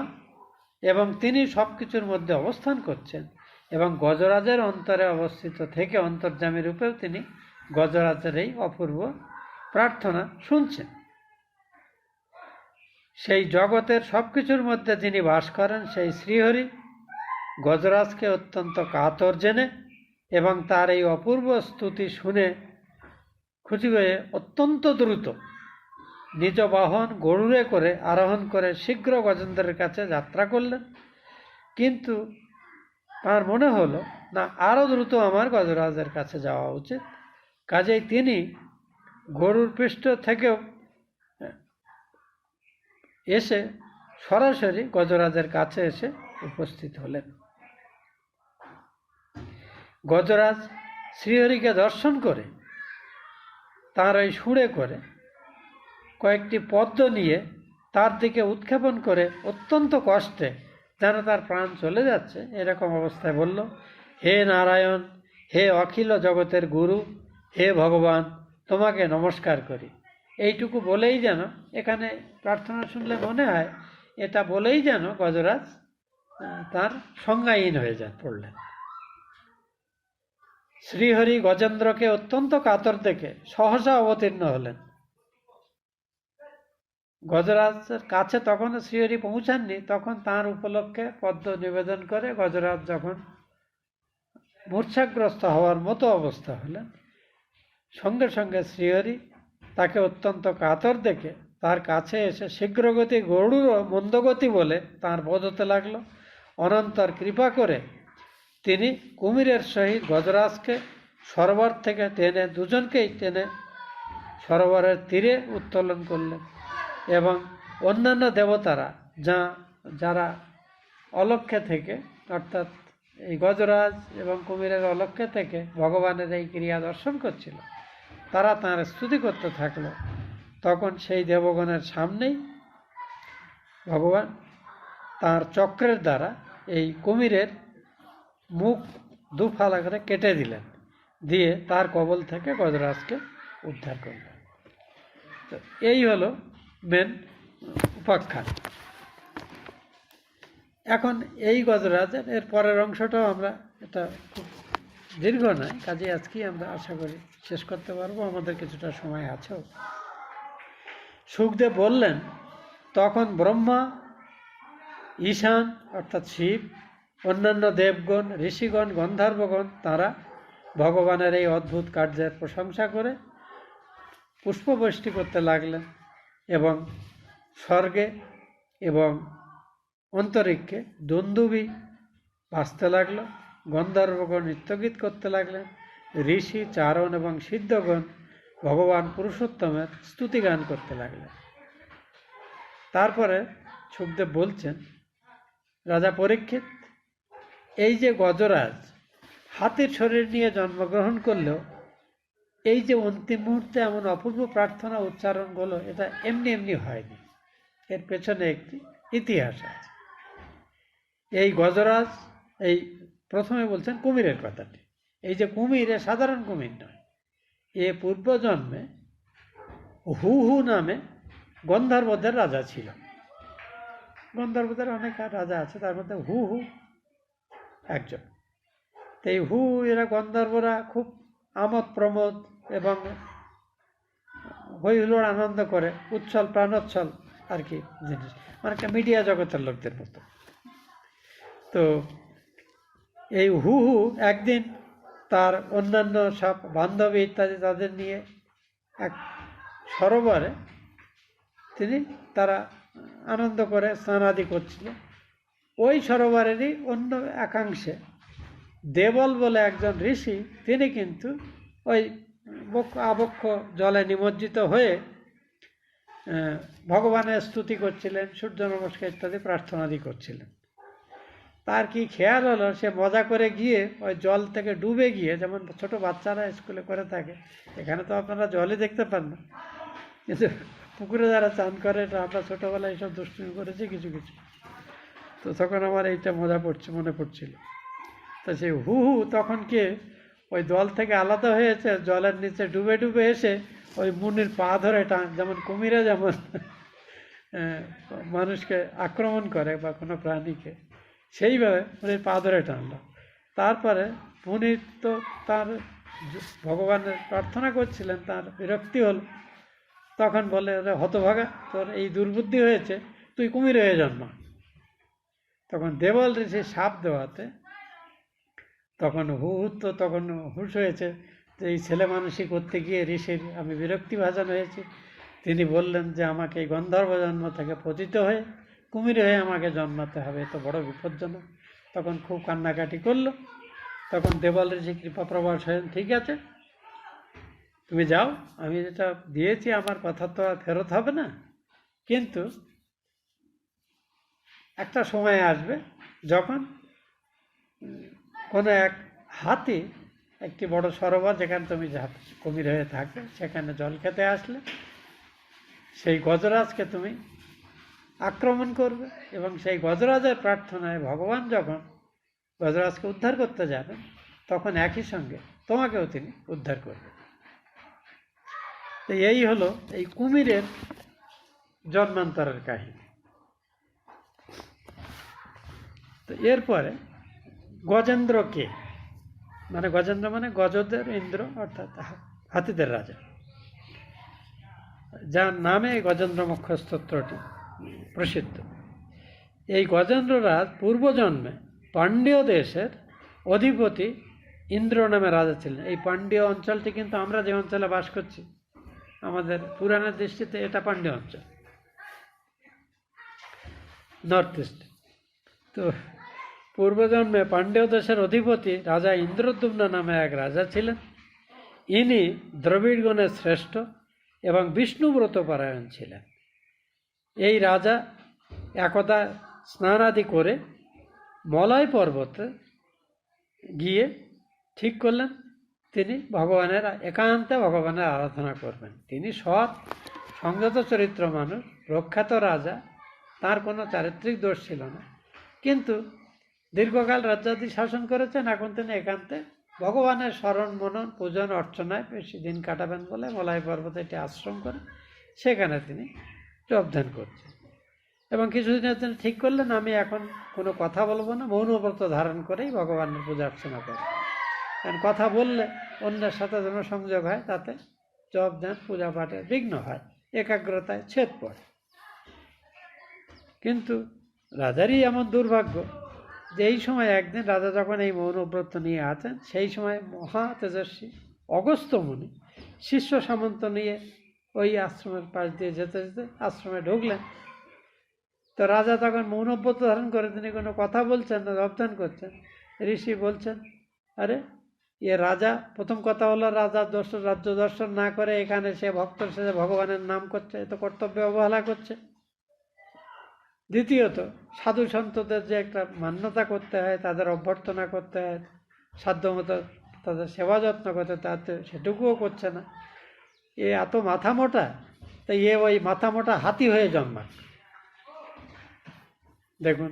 এবং তিনি সব কিছুর মধ্যে অবস্থান করছেন এবং গজরাজের অন্তরে অবস্থিত থেকে অন্তর্যামী রূপেও তিনি গজরাজের এই অপূর্ব প্রার্থনা শুনছেন। সেই জগতের সব কিছুর মধ্যে যিনি বাস করেন সেই শ্রীহরি গজরাজকে অত্যন্ত কাতর জেনে এবং তার এই অপূর্ব স্তুতি শুনে খুশি হয়ে অত্যন্ত দ্রুত নিজ বাহন গরুড়ে করে আরোহণ করে শীঘ্র গজেন্দ্রের কাছে যাত্রা করলেন। কিন্তু তার মনে হলো না, আরও দ্রুত আমার গজরাজের কাছে যাওয়া উচিত। কাজেই তিনি গরুর পৃষ্ঠ থেকেও এসে সরাসরি গজরাজের কাছে এসে উপস্থিত হলেন। গজরাজ শ্রীহরিকে দর্শন করে তার ওই সুরে করে কয়েকটি পদ্ম নিয়ে তার দিকে উৎক্ষেপণ করে অত্যন্ত কষ্টে, যেন তার প্রাণ চলে যাচ্ছে এরকম অবস্থায় বলল, হে নারায়ণ, হে অখিল জগতের গুরু, হে ভগবান, তোমাকে নমস্কার করি। এইটুকু বলেই যেন, এখানে প্রার্থনা শুনলে মনে হয় এটা বলেই যেন গজরাজ তার সংজ্ঞাহীন হয়ে পড়লেন। শ্রীহরি গজেন্দ্রকে অত্যন্ত কাতর দেখে সহসা অবতীর্ণ হলেন। গজরাজের কাছে তখনও শ্রীহরি পৌঁছাননি, তখন তাঁর উপলক্ষে পদ্ম নিবেদন করে গজরাজ যখন মূর্ছাগ্রস্ত হওয়ার মতো অবস্থা হলেন, সঙ্গে সঙ্গে শ্রীহরি তাকে অত্যন্ত কাতর দেখে তার কাছে এসে শীঘ্রগতি গরুড়ও মন্দগতি বলে তাঁর বোধ হতে লাগলো। অনন্তর কৃপা করে তিনি কুমিরের সহিত গজরাজকে সরোবর থেকে টেনে, দুজনকেই টেনে সরোবরের তীরে উত্তোলন করলেন এবং অন্যান্য দেবতারা যারা অলক্ষ্যে থেকে, অর্থাৎ এই গজরাজ এবং কুমিরের অলক্ষ্যে থেকে ভগবানের এই ক্রিয়া দর্শন করছিল, তারা তাঁর স্তুতি করতে থাকলো। তখন সেই দেবগণের সামনেই ভগবান তাঁর চক্রের দ্বারা এই কুমিরের মুখ দুফালা করে কেটে দিলেন, দিয়ে তার কবল থেকে গজরাজকে উদ্ধার করলেন। তো এই হলো মেন উপাখ্যান। এখন এই গজরাজের এর পরের অংশটাও আমরা, এটা খুব দীর্ঘ নয়, কাজে আজকেই আমরা আশা করি শেষ করতে পারবো, আমাদের কিছুটা সময় আছেও। সুখদেব বললেন, তখন ব্রহ্মা, ঈশান অর্থাৎ শিব, অন্যান্য দেবগণ, ঋষিগণ, গন্ধর্বগণ তারা ভগবানের এই অদ্ভুত কার্যের প্রশংসা করে পুষ্পবৃষ্টি করতে লাগলেন এবং স্বর্গে এবং অন্তরিক্ষে দুন্দুভি ভাসতে লাগলো। গন্ধর্বগণ নৃত্যগীত করতে লাগলেন। ঋষি, চারণ এবং সিদ্ধগণ ভগবান পুরুষোত্তমের স্তুতিগান করতে লাগলেন। তারপরে সুখদেব বলছেন, রাজা পরীক্ষিত, এই যে গজরাজ হাতির শরীর নিয়ে জন্মগ্রহণ করলেও এই যে অন্তিম মুহূর্তে এমন অপূর্ব প্রার্থনা উচ্চারণ হলো, এটা এমনি এমনি হয়নি, এর পেছনে একটি ইতিহাস আছে। এই গজরাজ, এই প্রথমে বলছেন কুমিরের কথাটি, এই যে কুমির, এ সাধারণ কুমির নয়, এ পূর্বজন্মে হু হু নামে গন্ধর্বদের রাজা ছিল। গন্ধর্বদের অনেক রাজা আছে, তার মধ্যে হু হু একজন। তো এই হু, এরা গন্ধর্বরা খুব আমোদ প্রমোদ এবং হই হুল্লোড় আনন্দ করে, উচ্ছল প্রাণোচ্ছল আর কি জিনিস, মানে মিডিয়া জগতের লোকদের মতো। তো এই হু হু একদিন তার অন্যান্য সব বান্ধবী ইত্যাদি তাদের নিয়ে এক সরোবরে তারা আনন্দ করে স্নানাদি করছিল। ওই সরোবরেরই অন্য একাংশে দেবল বলে একজন ঋষি, তিনি কিন্তু ওই আবক্ষ জলে নিমজ্জিত হয়ে ভগবানের স্তুতি করছিলেন, সূর্য নমস্কার ইত্যাদি প্রার্থনাদি করছিলেন। তার কি খেয়াল হলো, সে মজা করে গিয়ে ওই জল থেকে ডুবে গিয়ে, যেমন ছোট বাচ্চারা স্কুলে করে থাকে, এখানে তো আপনারা জলই দেখতে পান না, কিন্তু পুকুরে যারা চান করে, আমরা ছোটোবেলায় এইসব দুষ্টুমি করেছি কিছু কিছু, তো তখন আমার এইটা মনে পড়ছিল। তো সেই হু হু তখন কে ওই দল থেকে আলাদা হয়েছে, জলের নিচে ডুবে ডুবে এসে ওই মুনির পা ধরে টান, যেমন কুমিরে যেমন মানুষকে আক্রমণ করে বা কোনো প্রাণীকে, সেইভাবে মুনির পা ধরে টানলো। তারপরে মুনি তো তার ভগবানের প্রার্থনা করছিলেন, তার বিরক্তি হল, তখন বলে, ওরে হতভাগা, তোর এই দুর্বুদ্ধি হয়েছে, তুই কুমির হয়ে জন্মা। তখন দেবল ঋষি শাপ দেওয়াতে তখন তো তখন হুঁশ হয়েছে যে এই ছেলে মানুষই করতে গিয়ে ঋষির আমি বিরক্তি ভাজন হয়েছি। তিনি বললেন যে আমাকে এই গন্ধর্ব জন্ম থেকে পতিত হয়ে কুমির হয়ে আমাকে জন্মাতে হবে, এত বড় বিপজ্জনক। তখন খুব কান্নাকাটি করলো। তখন দেবল ঋষি কৃপা প্রবাস হলেন, ঠিক আছে তুমি যাও, আমি যেটা দিয়েছি আমার কথা তো আর ফেরত হবে না, কিন্তু একটা সময় আসবে যখন কোনো এক হাতি একটি বড় সরোবর, যেখানে তুমি কুমির হয়ে থাকবে, সেখানে জল খেতে আসলে সেই গজরাজকে তুমি আক্রমণ করবে, এবং সেই গজরাজের প্রার্থনায় ভগবান যখন গজরাজকে উদ্ধার করতে যাবেন, তখন একই সঙ্গে তোমাকেও তিনি উদ্ধার করবেন। তো এই হলো এই কুমিরের জন্মান্তরের কাহিনী। তো এরপরে গজেন্দ্র কে, মানে গজেন্দ্র মানে গজদের ইন্দ্র, অর্থাৎ হাতিদের রাজা, যার নামে গজেন্দ্র মোক্ষ স্তোত্রটি প্রসিদ্ধ। এই গজেন্দ্র রাজ পূর্বজন্মে পাণ্ড্য দেশের অধিপতি ইন্দ্র নামে রাজা ছিলেন। এই পাণ্ড্য অঞ্চলটি কিন্তু আমরা যে অঞ্চলে বাস করছি, আমাদের পুরাণের দৃষ্টিতে এটা পাণ্ড্য অঞ্চল, নর্থ ইস্ট। তো পূর্বজন্মে পাণ্ড্য দেশের অধিপতি রাজা ইন্দ্রদ্যুম্ন নামে এক রাজা ছিলেন। ইনি দ্রবিড়গণের শ্রেষ্ঠ এবং বিষ্ণুব্রত পরায়ণ ছিলেন। এই রাজা একদা স্নানাদি করে মলয় পর্বতে গিয়ে ঠিক করলেন তিনি একান্তে ভগবানের আরাধনা করবেন। তিনি সৎ সংযত চরিত্র মানুষ, প্রখ্যাত রাজা, তার কোনো চারিত্রিক দোষ ছিল না, কিন্তু দীর্ঘকাল রাজ্যাদি শাসন করেছেন। এখন তিনি একান্তে ভগবানের স্মরণ মনন পূজন অর্চনায় বেশি দিন কাটাবেন বলে মলয় পর্বতে একটি আশ্রম করে সেখানে তিনি জপধ্যান করছেন। এবং কিছুদিনের তিনি ঠিক করলেন, আমি এখন কোনো কথা বলবো না, মৌনব্রত ধারণ করেই ভগবানের পূজা অর্চনা করব। কারণ কথা বললে অন্যের সাথে যেন সংযোগ হয়, তাতে জপধ্যান পূজা পাঠে বিঘ্ন হয়, একাগ্রতায় ছেদ পড়ে। কিন্তু রাজারই এমন দুর্ভাগ্য যে এই সময় একদিন রাজা যখন এই মৌনব্রত নিয়ে আছেন, সেই সময় মহা তেজস্বী অগস্ত্য মুনি শিষ্য সামন্ত নিয়ে ওই আশ্রমের পাশ দিয়ে যেতে যেতে আশ্রমে ঢুকলেন। তো রাজা তখন মৌনব্রত ধারণ করে তিনি কোনো কথা বলছেন না, জপধ্যান করছেন। ঋষি বলছেন, আরে রাজা, প্রথম কথা হলো রাজা রাজ্য দর্শন না করে এখানে সে ভক্ত সেজে ভগবানের নাম করছে, এ তো কর্তব্য অবহেলা করছে। দ্বিতীয়ত, সাধু সন্তদের যে একটা মান্যতা করতে হয়, তাদের অভ্যর্থনা করতে হয়, সাধ্যমতো তাদের সেবা যত্ন করতে, তাতে সেটুকুও করছে না। এত মাথা মোটা, তাই ওই মাথা মোটা হাতি হয়ে জন্মায়। দেখুন,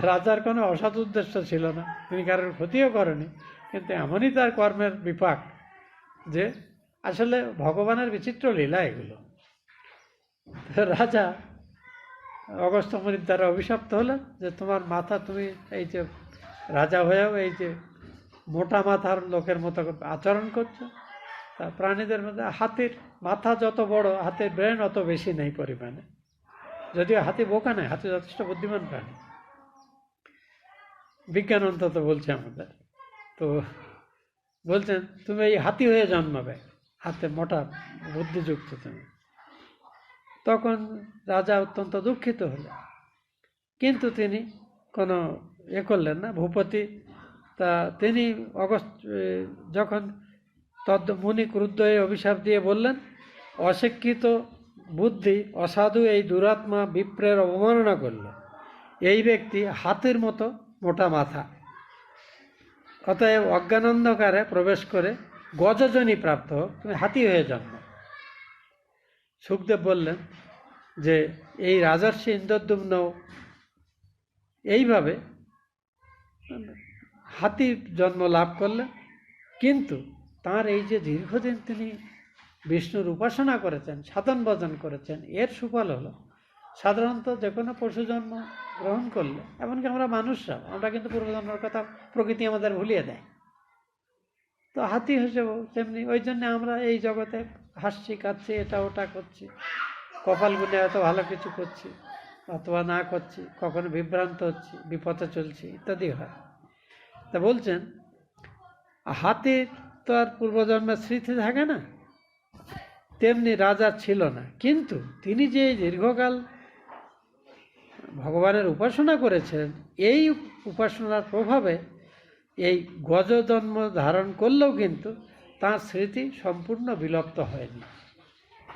রাজার কোনো অসৎ উদ্দেশ্য ছিল না, তিনি কারোর ক্ষতিও করেনি, কিন্তু এমনই তার কর্মের বিপাক যে আসলে ভগবানের বিচিত্র লীলা এগুলো। রাজা অগস্ত্য মুনির দ্বারা অভিশপ্ত হলেন যে তোমার মাথা, তুমি এই যে রাজা হয়েও এই যে মোটা মাথার লোকের মতো আচরণ করছো। তা প্রাণীদের মধ্যে হাতির মাথা যত বড়, হাতির ব্রেন অত বেশি নেই পরিমাণে, যদিও হাতি বোকা নেই, হাতি যথেষ্ট বুদ্ধিমান প্রাণী, বিজ্ঞান অন্তত বলছে আমাদের। তো বলছেন তুমি এই হাতি হয়ে জন্মাবে, হাতে মোটা বুদ্ধিযুক্ত তুমি। তখন রাজা অত্যন্ত দুঃখিত হলেন, কিন্তু তিনি কোনো করলেন না, ভূপতি। তা তিনি যখন মুনি ক্রুদ্ধ হয়ে অভিশাপ দিয়ে বললেন, অশিক্ষিত বুদ্ধি অসাধু এই দুরাত্মা বিপ্রের অবমাননা করল, এই ব্যক্তি হাতির মতো মোটা মাথা, অতএব অজ্ঞানন্ধকারে প্রবেশ করে গজজনী প্রাপ্ত হোক, তুমি হাতি হয়ে জন্ম। সুখদেব বললেন যে এই রাজর্ষি ইন্দ্রদ্যুম্ন এইভাবে হাতি জন্ম লাভ করলেন কিন্তু তার এই যে দীর্ঘদিন তিনি বিষ্ণুর উপাসনা করেছেন, সাধন ভজন করেছেন, এর সুফল হলো সাধারণত যে কোনো পশু জন্ম গ্রহণ করলে, এমনকি আমরা মানুষরা, আমরা কিন্তু পূর্বজন্মের কথা প্রকৃতি আমাদের ভুলিয়ে দেয়। তো হাতি হিসেবেও তেমনি, ওই জন্য আমরা এই জগতে হাসছি, কাঁদছি, এটা ওটা করছি, কপাল গুনে এত ভালো কিছু করছি অথবা না করছি, কখনো বিভ্রান্ত হচ্ছি, বিপথে চলছি ইত্যাদি হয়। তা বলছেন হাতির তো আর পূর্বজন্মের স্মৃতি থাকে না, তেমনি রাজা ছিল না, কিন্তু তিনি যে দীর্ঘকাল ভগবানের উপাসনা করেছেন, এই উপাসনার প্রভাবে এই গজ জন্ম ধারণ করলেও কিন্তু তার স্মৃতি সম্পূর্ণ বিলুপ্ত হয়নি।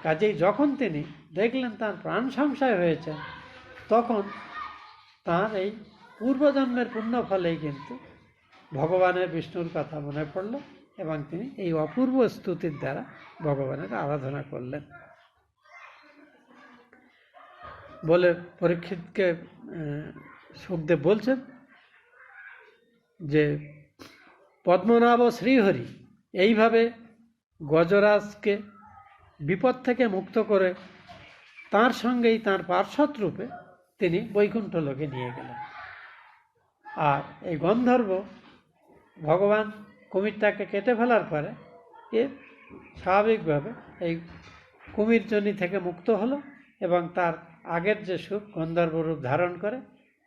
কাজেই যখন তিনি দেখলেন তার প্রাণ সংশয় হয়েছে, তখন তার এই পূর্বজন্মের পুণ্য ফলেই কিন্তু ভগবানের বিষ্ণুর কথা মনে পড়ল এবং তিনি এই অপূর্ব স্তুতির দ্বারা ভগবানের আরাধনা করলেন। বলে পরীক্ষিতকে সুখদেব বলছেন যে পদ্মনাভ শ্রীহরি এইভাবে গজরাজকে বিপদ থেকে মুক্ত করে তার সঙ্গেই তার পার্শ্বদ রূপে তিনি বৈকুণ্ঠ লোকে নিয়ে গেলেন। আর এই গন্ধর্ব ভগবান কুমিরটাকে কেটে ফেলার পরে এ স্বাভাবিকভাবে এই কুমিরজনি থেকে মুক্ত হলো এবং তার আগের যে সুখ গন্ধর্ব রূপ ধারণ করে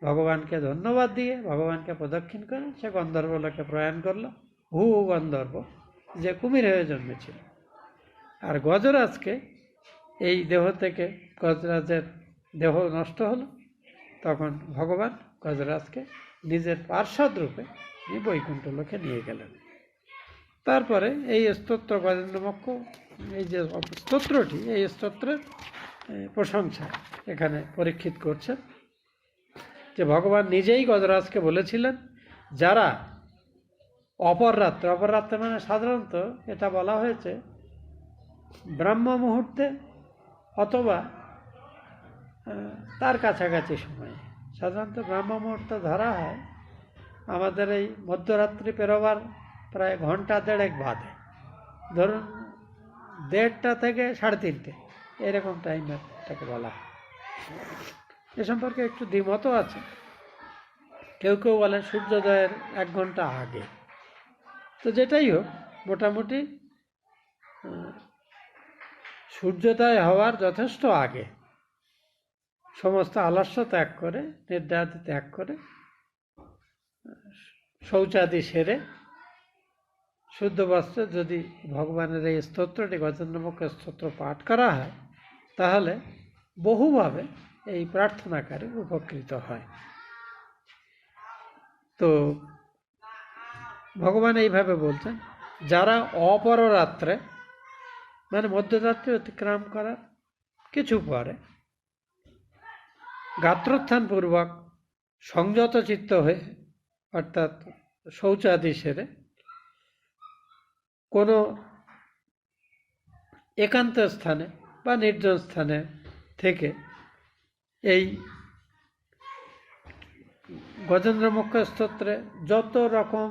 ভগবানকে ধন্যবাদ দিয়ে, ভগবানকে প্রদক্ষিণ করে সে গন্ধর্ব লোকে প্রয়াণ করলো, হু গন্ধর্ব যে কুমির হয়ে জন্মেছিল। আর গজরাজকে এই দেহ থেকে, গজরাজের দেহ নষ্ট হলো, তখন ভগবান গজরাজকে নিজের পার্শ্বদ রূপে বৈকুণ্ঠ লোকে নিয়ে গেলেন। তারপরে এই স্তোত্র গজেন্দ্রমোক্ষ, এই যে স্তোত্রটি, এই স্তোত্রের প্রশংসা এখানে পরীক্ষিত করছেন যে ভগবান নিজেই গজরাজকে বলেছিলেন, যারা অপররাত্রে মানে সাধারণত এটা বলা হয়েছে ব্রাহ্ম মুহূর্তে অথবা তার কাছাকাছি সময়ে, সাধারণত ব্রাহ্ম মুহূর্তে ধরা হয় আমাদের এই মধ্যরাত্রি পেরোবার প্রায় ঘন্টা দেড়েক বাদে, ধরুন 1:30 থেকে 3:30 এরকম টাইমটাকে বলা হয়। এ সম্পর্কে একটু দ্বিমতও আছে। কেউ কেউ বলেন সূর্যোদয়ের 1 ঘন্টা আগে। তো যেটাই হোক, মোটামুটি সূর্যোদয় হওয়ার যথেষ্ট আগে সমস্ত আলস্য ত্যাগ করে, নিদ্রাদি ত্যাগ করে, শৌচাদি সেরে শুদ্ধ বস্ত্রে যদি ভগবানের এই স্তোত্রটি গজেন্দ্রমোক্ষ স্তোত্র পাঠ করা হয়, তাহলে বহুভাবে এই প্রার্থনাকারী উপকৃত হয়। তো ভগবান এইভাবে বলছেন, যারা অপররাত্রে মানে মধ্যরাত্রি অতিক্রম করার কিছু পরে গাত্রোত্থান পূর্বক সংযত চিত্ত হয়ে, অর্থাৎ শৌচাদি সেরে কোনো একান্ত স্থানে বা নির্জন স্থানে থেকে এই গজেন্দ্রমোক্ষ স্তোত্রে যত রকম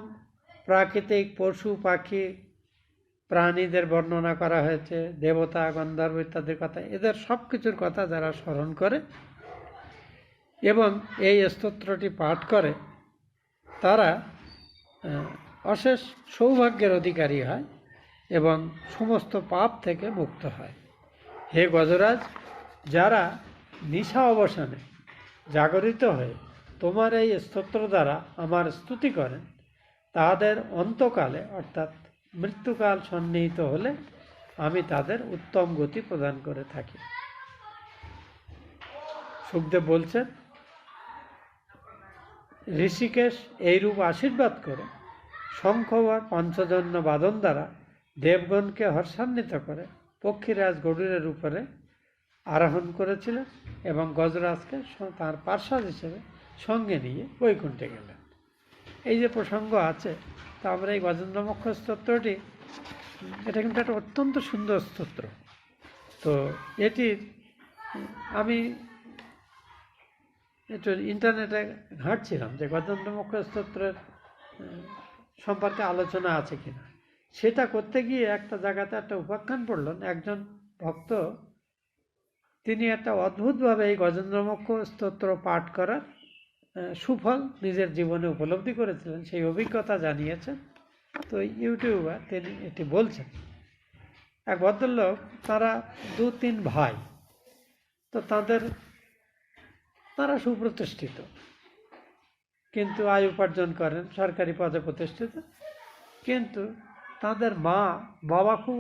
প্রাকৃতিক পশু পাখি প্রাণীদের বর্ণনা করা হয়েছে, দেবতা গন্ধর্ব ইত্যাদির কথা, এদের সব কিছুর কথা যারা স্মরণ করে এবং এই স্তোত্রটি পাঠ করে, তারা অশেষ সৌভাগ্যের অধিকারী হয় এবং সমস্ত পাপ থেকে মুক্ত হয়। হে গজরাজ, যারা নিশা অবসানে জাগরিত হয়ে তোমার এই স্তোত্র দ্বারা আমার স্তুতি করেন, তাদের অন্তকালে অর্থাৎ মৃত্যুকাল সন্নিহিত হলে আমি তাদের উত্তম গতি প্রদান করে থাকি। সুখদেব বলছেন, ঋষিকেশ এইরূপ আশীর্বাদ করে শঙ্খ বা পঞ্চজন্য বাদন দ্বারা দেবগণকে হর্ষান্বিত করে পক্ষীরাজ গরুড়ের উপরে আরোহণ করেছিলেন এবং গজরাজকে তার পার্শ্বদ হিসেবে সঙ্গে নিয়ে বৈকুণ্ঠে গেলেন। এই যে প্রসঙ্গ আছে, তা আমরা এই গজেন্দ্রমোক্ষ স্তোত্রটি, এটা কিন্তু একটা অত্যন্ত সুন্দর স্তোত্র। তো এটির আমি একটু ইন্টারনেটে ঘাঁটছিলাম যে গজেন্দ্রমোক্ষ স্তোত্রের সম্পর্কে আলোচনা আছে কিনা। সেটা করতে গিয়ে একটা জায়গাতে একটা উপাখ্যান পড়লেন, একজন ভক্ত তিনি একটা অদ্ভুতভাবে এই গজেন্দ্রমোক্ষ স্তোত্র পাঠ করার সুফল নিজের জীবনে উপলব্ধি করেছিলেন, সেই অভিজ্ঞতা জানিয়েছেন। তো ইউটিউবার তিনি এটি বলছেন। এক ভদ্রলোক, তারা 2-3 ভাই, তো তারা সুপ্রতিষ্ঠিত, কিন্তু আয় উপার্জন করেন, সরকারি পদে প্রতিষ্ঠিত, কিন্তু তাদের বাবা খুব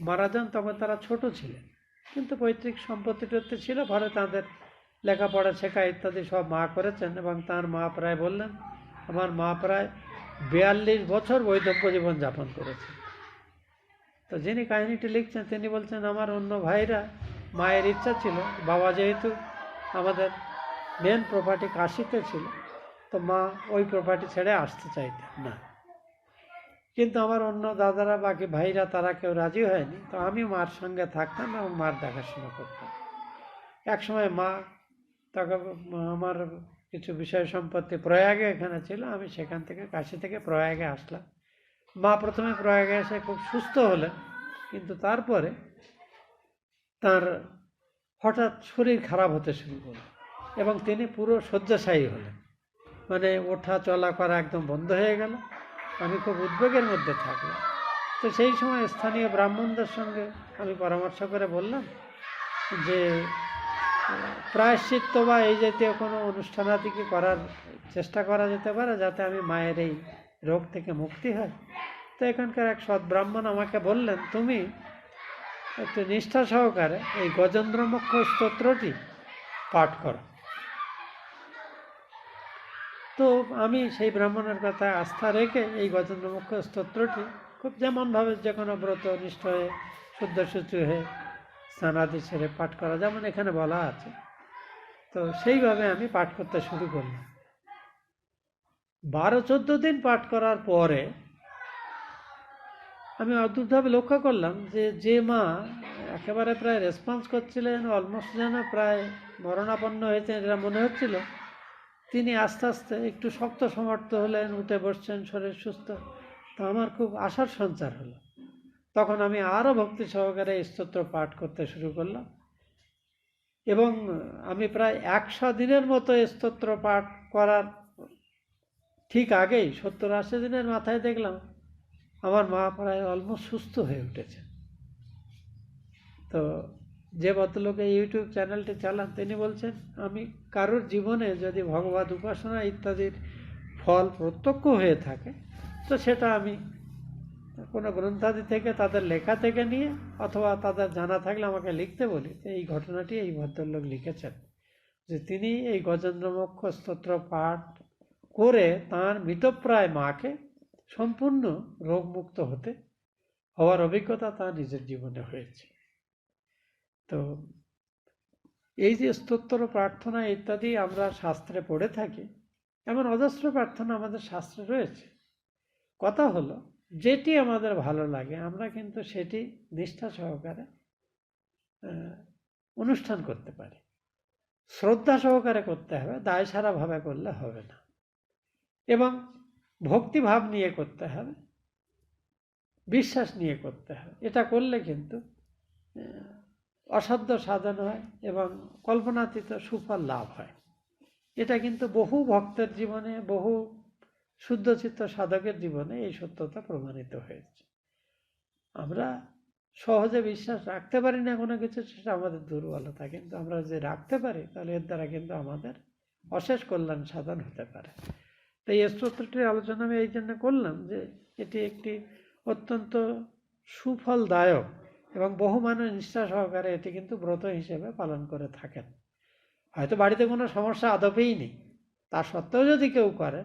মারা যান, তখন তারা ছোট ছিলেন, কিন্তু পৈতৃক সম্পত্তি টত্তি ছিল, ঘরে তাদের লেখাপড়া শেখা ইত্যাদি সব মা করেছেন। এবং তার মা প্রায় বললেন, আমার মা প্রায় 42 বছর বৈধব্য জীবন যাপন করেছে। তো যিনি কাহিনীটি লিখছেন তিনি বলছেন, আমার অন্য ভাইরা মায়ের ইচ্ছা ছিল, বাবা যেহেতু আমাদের মেন প্রপার্টি কাশিতে ছিল, তো মা ওই প্রপার্টি ছেড়ে আসতে চাইতেন না, কিন্তু আমার অন্য দাদারা বাকি ভাইরা তারা কেউ রাজি হয়নি। তো আমি মার সঙ্গে থাকতাম এবং মার দেখাশোনা করতাম। একসময় মা, তখন আমার কিছু বিষয় সম্পত্তি প্রয়াগে এখানে ছিল, আমি সেখান থেকে কাশি থেকে প্রয়াগে আসলাম। মা প্রথমে প্রয়াগে এসে খুব সুস্থ হলেন, কিন্তু তারপরে তার হঠাৎ শরীর খারাপ হতে শুরু করল এবং তিনি পুরো শয্যাশায়ী হলেন, মানে ওঠা চলা করা একদম বন্ধ হয়ে গেল। আমি খুব উদ্বেগের মধ্যে থাকলাম। তো সেই সময় স্থানীয় ব্রাহ্মণদের সঙ্গে আমি পরামর্শ করে বললাম যে প্রায়শ্চিত্ত বা এই জাতীয় কোনো অনুষ্ঠানাদিকে করার চেষ্টা করা যেতে পারে, যাতে আমি মায়ের এই রোগ থেকে মুক্তি হয়। তো এখানকার এক সৎ ব্রাহ্মণ আমাকে বললেন, তুমি একটু নিষ্ঠা সহকারে এই গজেন্দ্রমোক্ষ স্তোত্রটি পাঠ করো। তো আমি সেই ব্রাহ্মণের কথা আস্থা রেখে এই গজেন্দ্রমোক্ষ স্তোত্রটি খুব যেমনভাবে যে কোনো ব্রত নিষ্ঠ হয়ে শুদ্ধ শুচি হয়ে স্নানাদি ছেড়ে পাঠ করা যেমন এখানে বলা আছে, তো সেইভাবে আমি পাঠ করতে শুরু করলাম। 12-14 দিন পাঠ করার পরে আমি অদ্ভুতভাবে লক্ষ্য করলাম যে মা একেবারে প্রায় রেসপন্স করছিলেন, অলমোস্ট যেন প্রায় মরণাপন্ন হয়েছেন এটা মনে হচ্ছিল, তিনি আস্তে আস্তে একটু শক্ত সমর্থ হলেন, উঠে বসছেন, শরীর সুস্থ। তো আমার খুব আশার সঞ্চার হলো। তখন আমি আরও ভক্তি সহকারে স্তোত্র পাঠ করতে শুরু করলাম এবং আমি প্রায় 100 দিনের মতো স্তোত্র পাঠ করার ঠিক আগেই 70-80 দিনের মাথায় দেখলাম আমার মা প্রায় অলমোস্ট সুস্থ হয়ে উঠেছে। তো যে ভদ্রলোক এই ইউটিউব চ্যানেলটি চালান তিনি বলছেন, আমি কারোর জীবনে যদি ভগবত উপাসনা ইত্যাদির ফল প্রত্যক্ষ হয়ে থাকে, তো সেটা আমি কোনো গ্রন্থাদি থেকে, তাদের লেখা থেকে নিয়ে, অথবা তাদের জানা থাকলে আমাকে লিখতে বলি। এই ঘটনাটি এই ভদ্রলোক লিখেছেন যে তিনি এই গজেন্দ্রমোক্ষ স্তোত্র পাঠ করে তাঁর মৃতপ্রায় মাকে সম্পূর্ণ রোগমুক্ত হওয়ার অভিজ্ঞতা তার নিজের জীবনে হয়েছে। তো এই যে স্তোত্র প্রার্থনা ইত্যাদি আমরা শাস্ত্রে পড়ে থাকি, এমন অজস্র প্রার্থনা আমাদের শাস্ত্রে রয়েছে। কথা হলো, যেটি আমাদের ভালো লাগে আমরা কিন্তু সেটি নিষ্ঠা সহকারে অনুষ্ঠান করতে পারি। শ্রদ্ধা সহকারে করতে হবে, দায় সারাভাবে করলে হবে না, এবং ভক্তিভাব নিয়ে করতে হবে, বিশ্বাস নিয়ে করতে হবে। এটা করলে কিন্তু অসাধ্য সাধন হয় এবং কল্পনাতীত সুফল লাভ হয়। এটা কিন্তু বহু ভক্তের জীবনে, বহু শুদ্ধচিত্ত সাধকের জীবনে এই সত্যতা প্রমাণিত হয়েছে। আমরা সহজে বিশ্বাস রাখতে পারি না কোনো কিছু, সেটা আমাদের দুর্বলতা, কিন্তু আমরা যে রাখতে পারি তাহলে এর দ্বারা কিন্তু আমাদের অশেষ কল্যাণ সাধন হতে পারে। তো এই স্তোত্রটির আলোচনা আমি এই জন্য করলাম যে এটি একটি অত্যন্ত সুফলদায়ক এবং বহু মানুষ নিষ্ঠা সহকারে এটি কিন্তু ব্রত হিসেবে পালন করে থাকেন। হয়তো বাড়িতে কোনো সমস্যা আদপেই নেই, তা সত্ত্বেও যদি কেউ করে,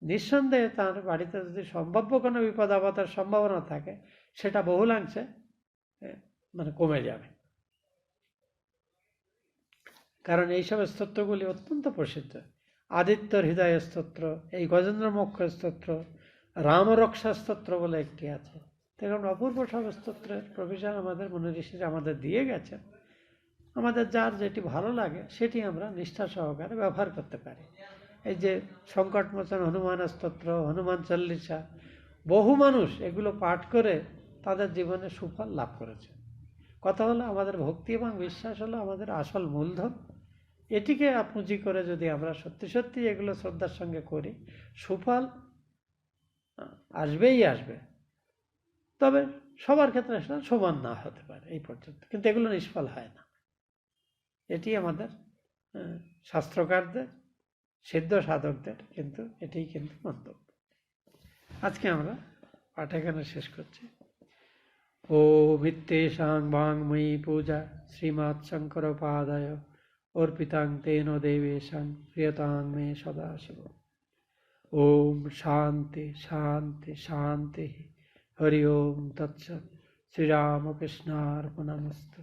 নিঃসন্দেহে তার বাড়িতে যদি সম্ভাব্য কোনো বিপদ আপদের সম্ভাবনা থাকে, সেটা বহুলাংশে মানে কমে যাবে। কারণ এইসব স্তোত্রগুলি অত্যন্ত প্রসিদ্ধ। আদিত্যর হৃদয় স্তোত্র, এই গজেন্দ্রমোক্ষ স্তোত্র, রামরক্ষা স্তোত্র বলে একটি আছে। দেখুন, অপূর্ব সব স্তোত্রের প্রভিশন আমাদের মুনি ঋষিরা আমাদের দিয়ে গেছেন। আমাদের যার যেটি ভালো লাগে সেটি আমরা নিষ্ঠা সহকারে ব্যবহার করতে পারি। এই যে সংকটমোচন হনুমান স্তোত্র, হনুমান চল্লিশা, বহু মানুষ এগুলো পাঠ করে তাদের জীবনে সুফল লাভ করেছে। কথা হলো আমাদের ভক্তি এবং বিশ্বাস হলো আমাদের আসল মূলধন। এটিকে পুঁজি করে যদি আমরা সত্যি সত্যি এগুলো শ্রদ্ধার সঙ্গে করি, সুফল আসবেই আসবে। তবে সবার ক্ষেত্রে সেটা সমান না হতে পারে এই পর্যন্ত, কিন্তু এগুলো নিষ্ফল হয় না। এটি আমাদের শাস্ত্রকারদের, সিদ্ধ সাধকদের কিন্তু এটিই কিন্তু মন্তব্য। আজকে আমরা পাঠ এখানে শেষ করছি। ও ভিত্তেশাং বাংময়ী পূজা শ্রীমৎ শঙ্কর পাদায় অর্পিতাং তেন দেবেশাং প্রিয়তাং মে সদাশিব। ওম শান্তি শান্তি শান্তি। হরি ওম তৎসৎ। শ্রীরামকৃষ্ণার্পণমস্তু।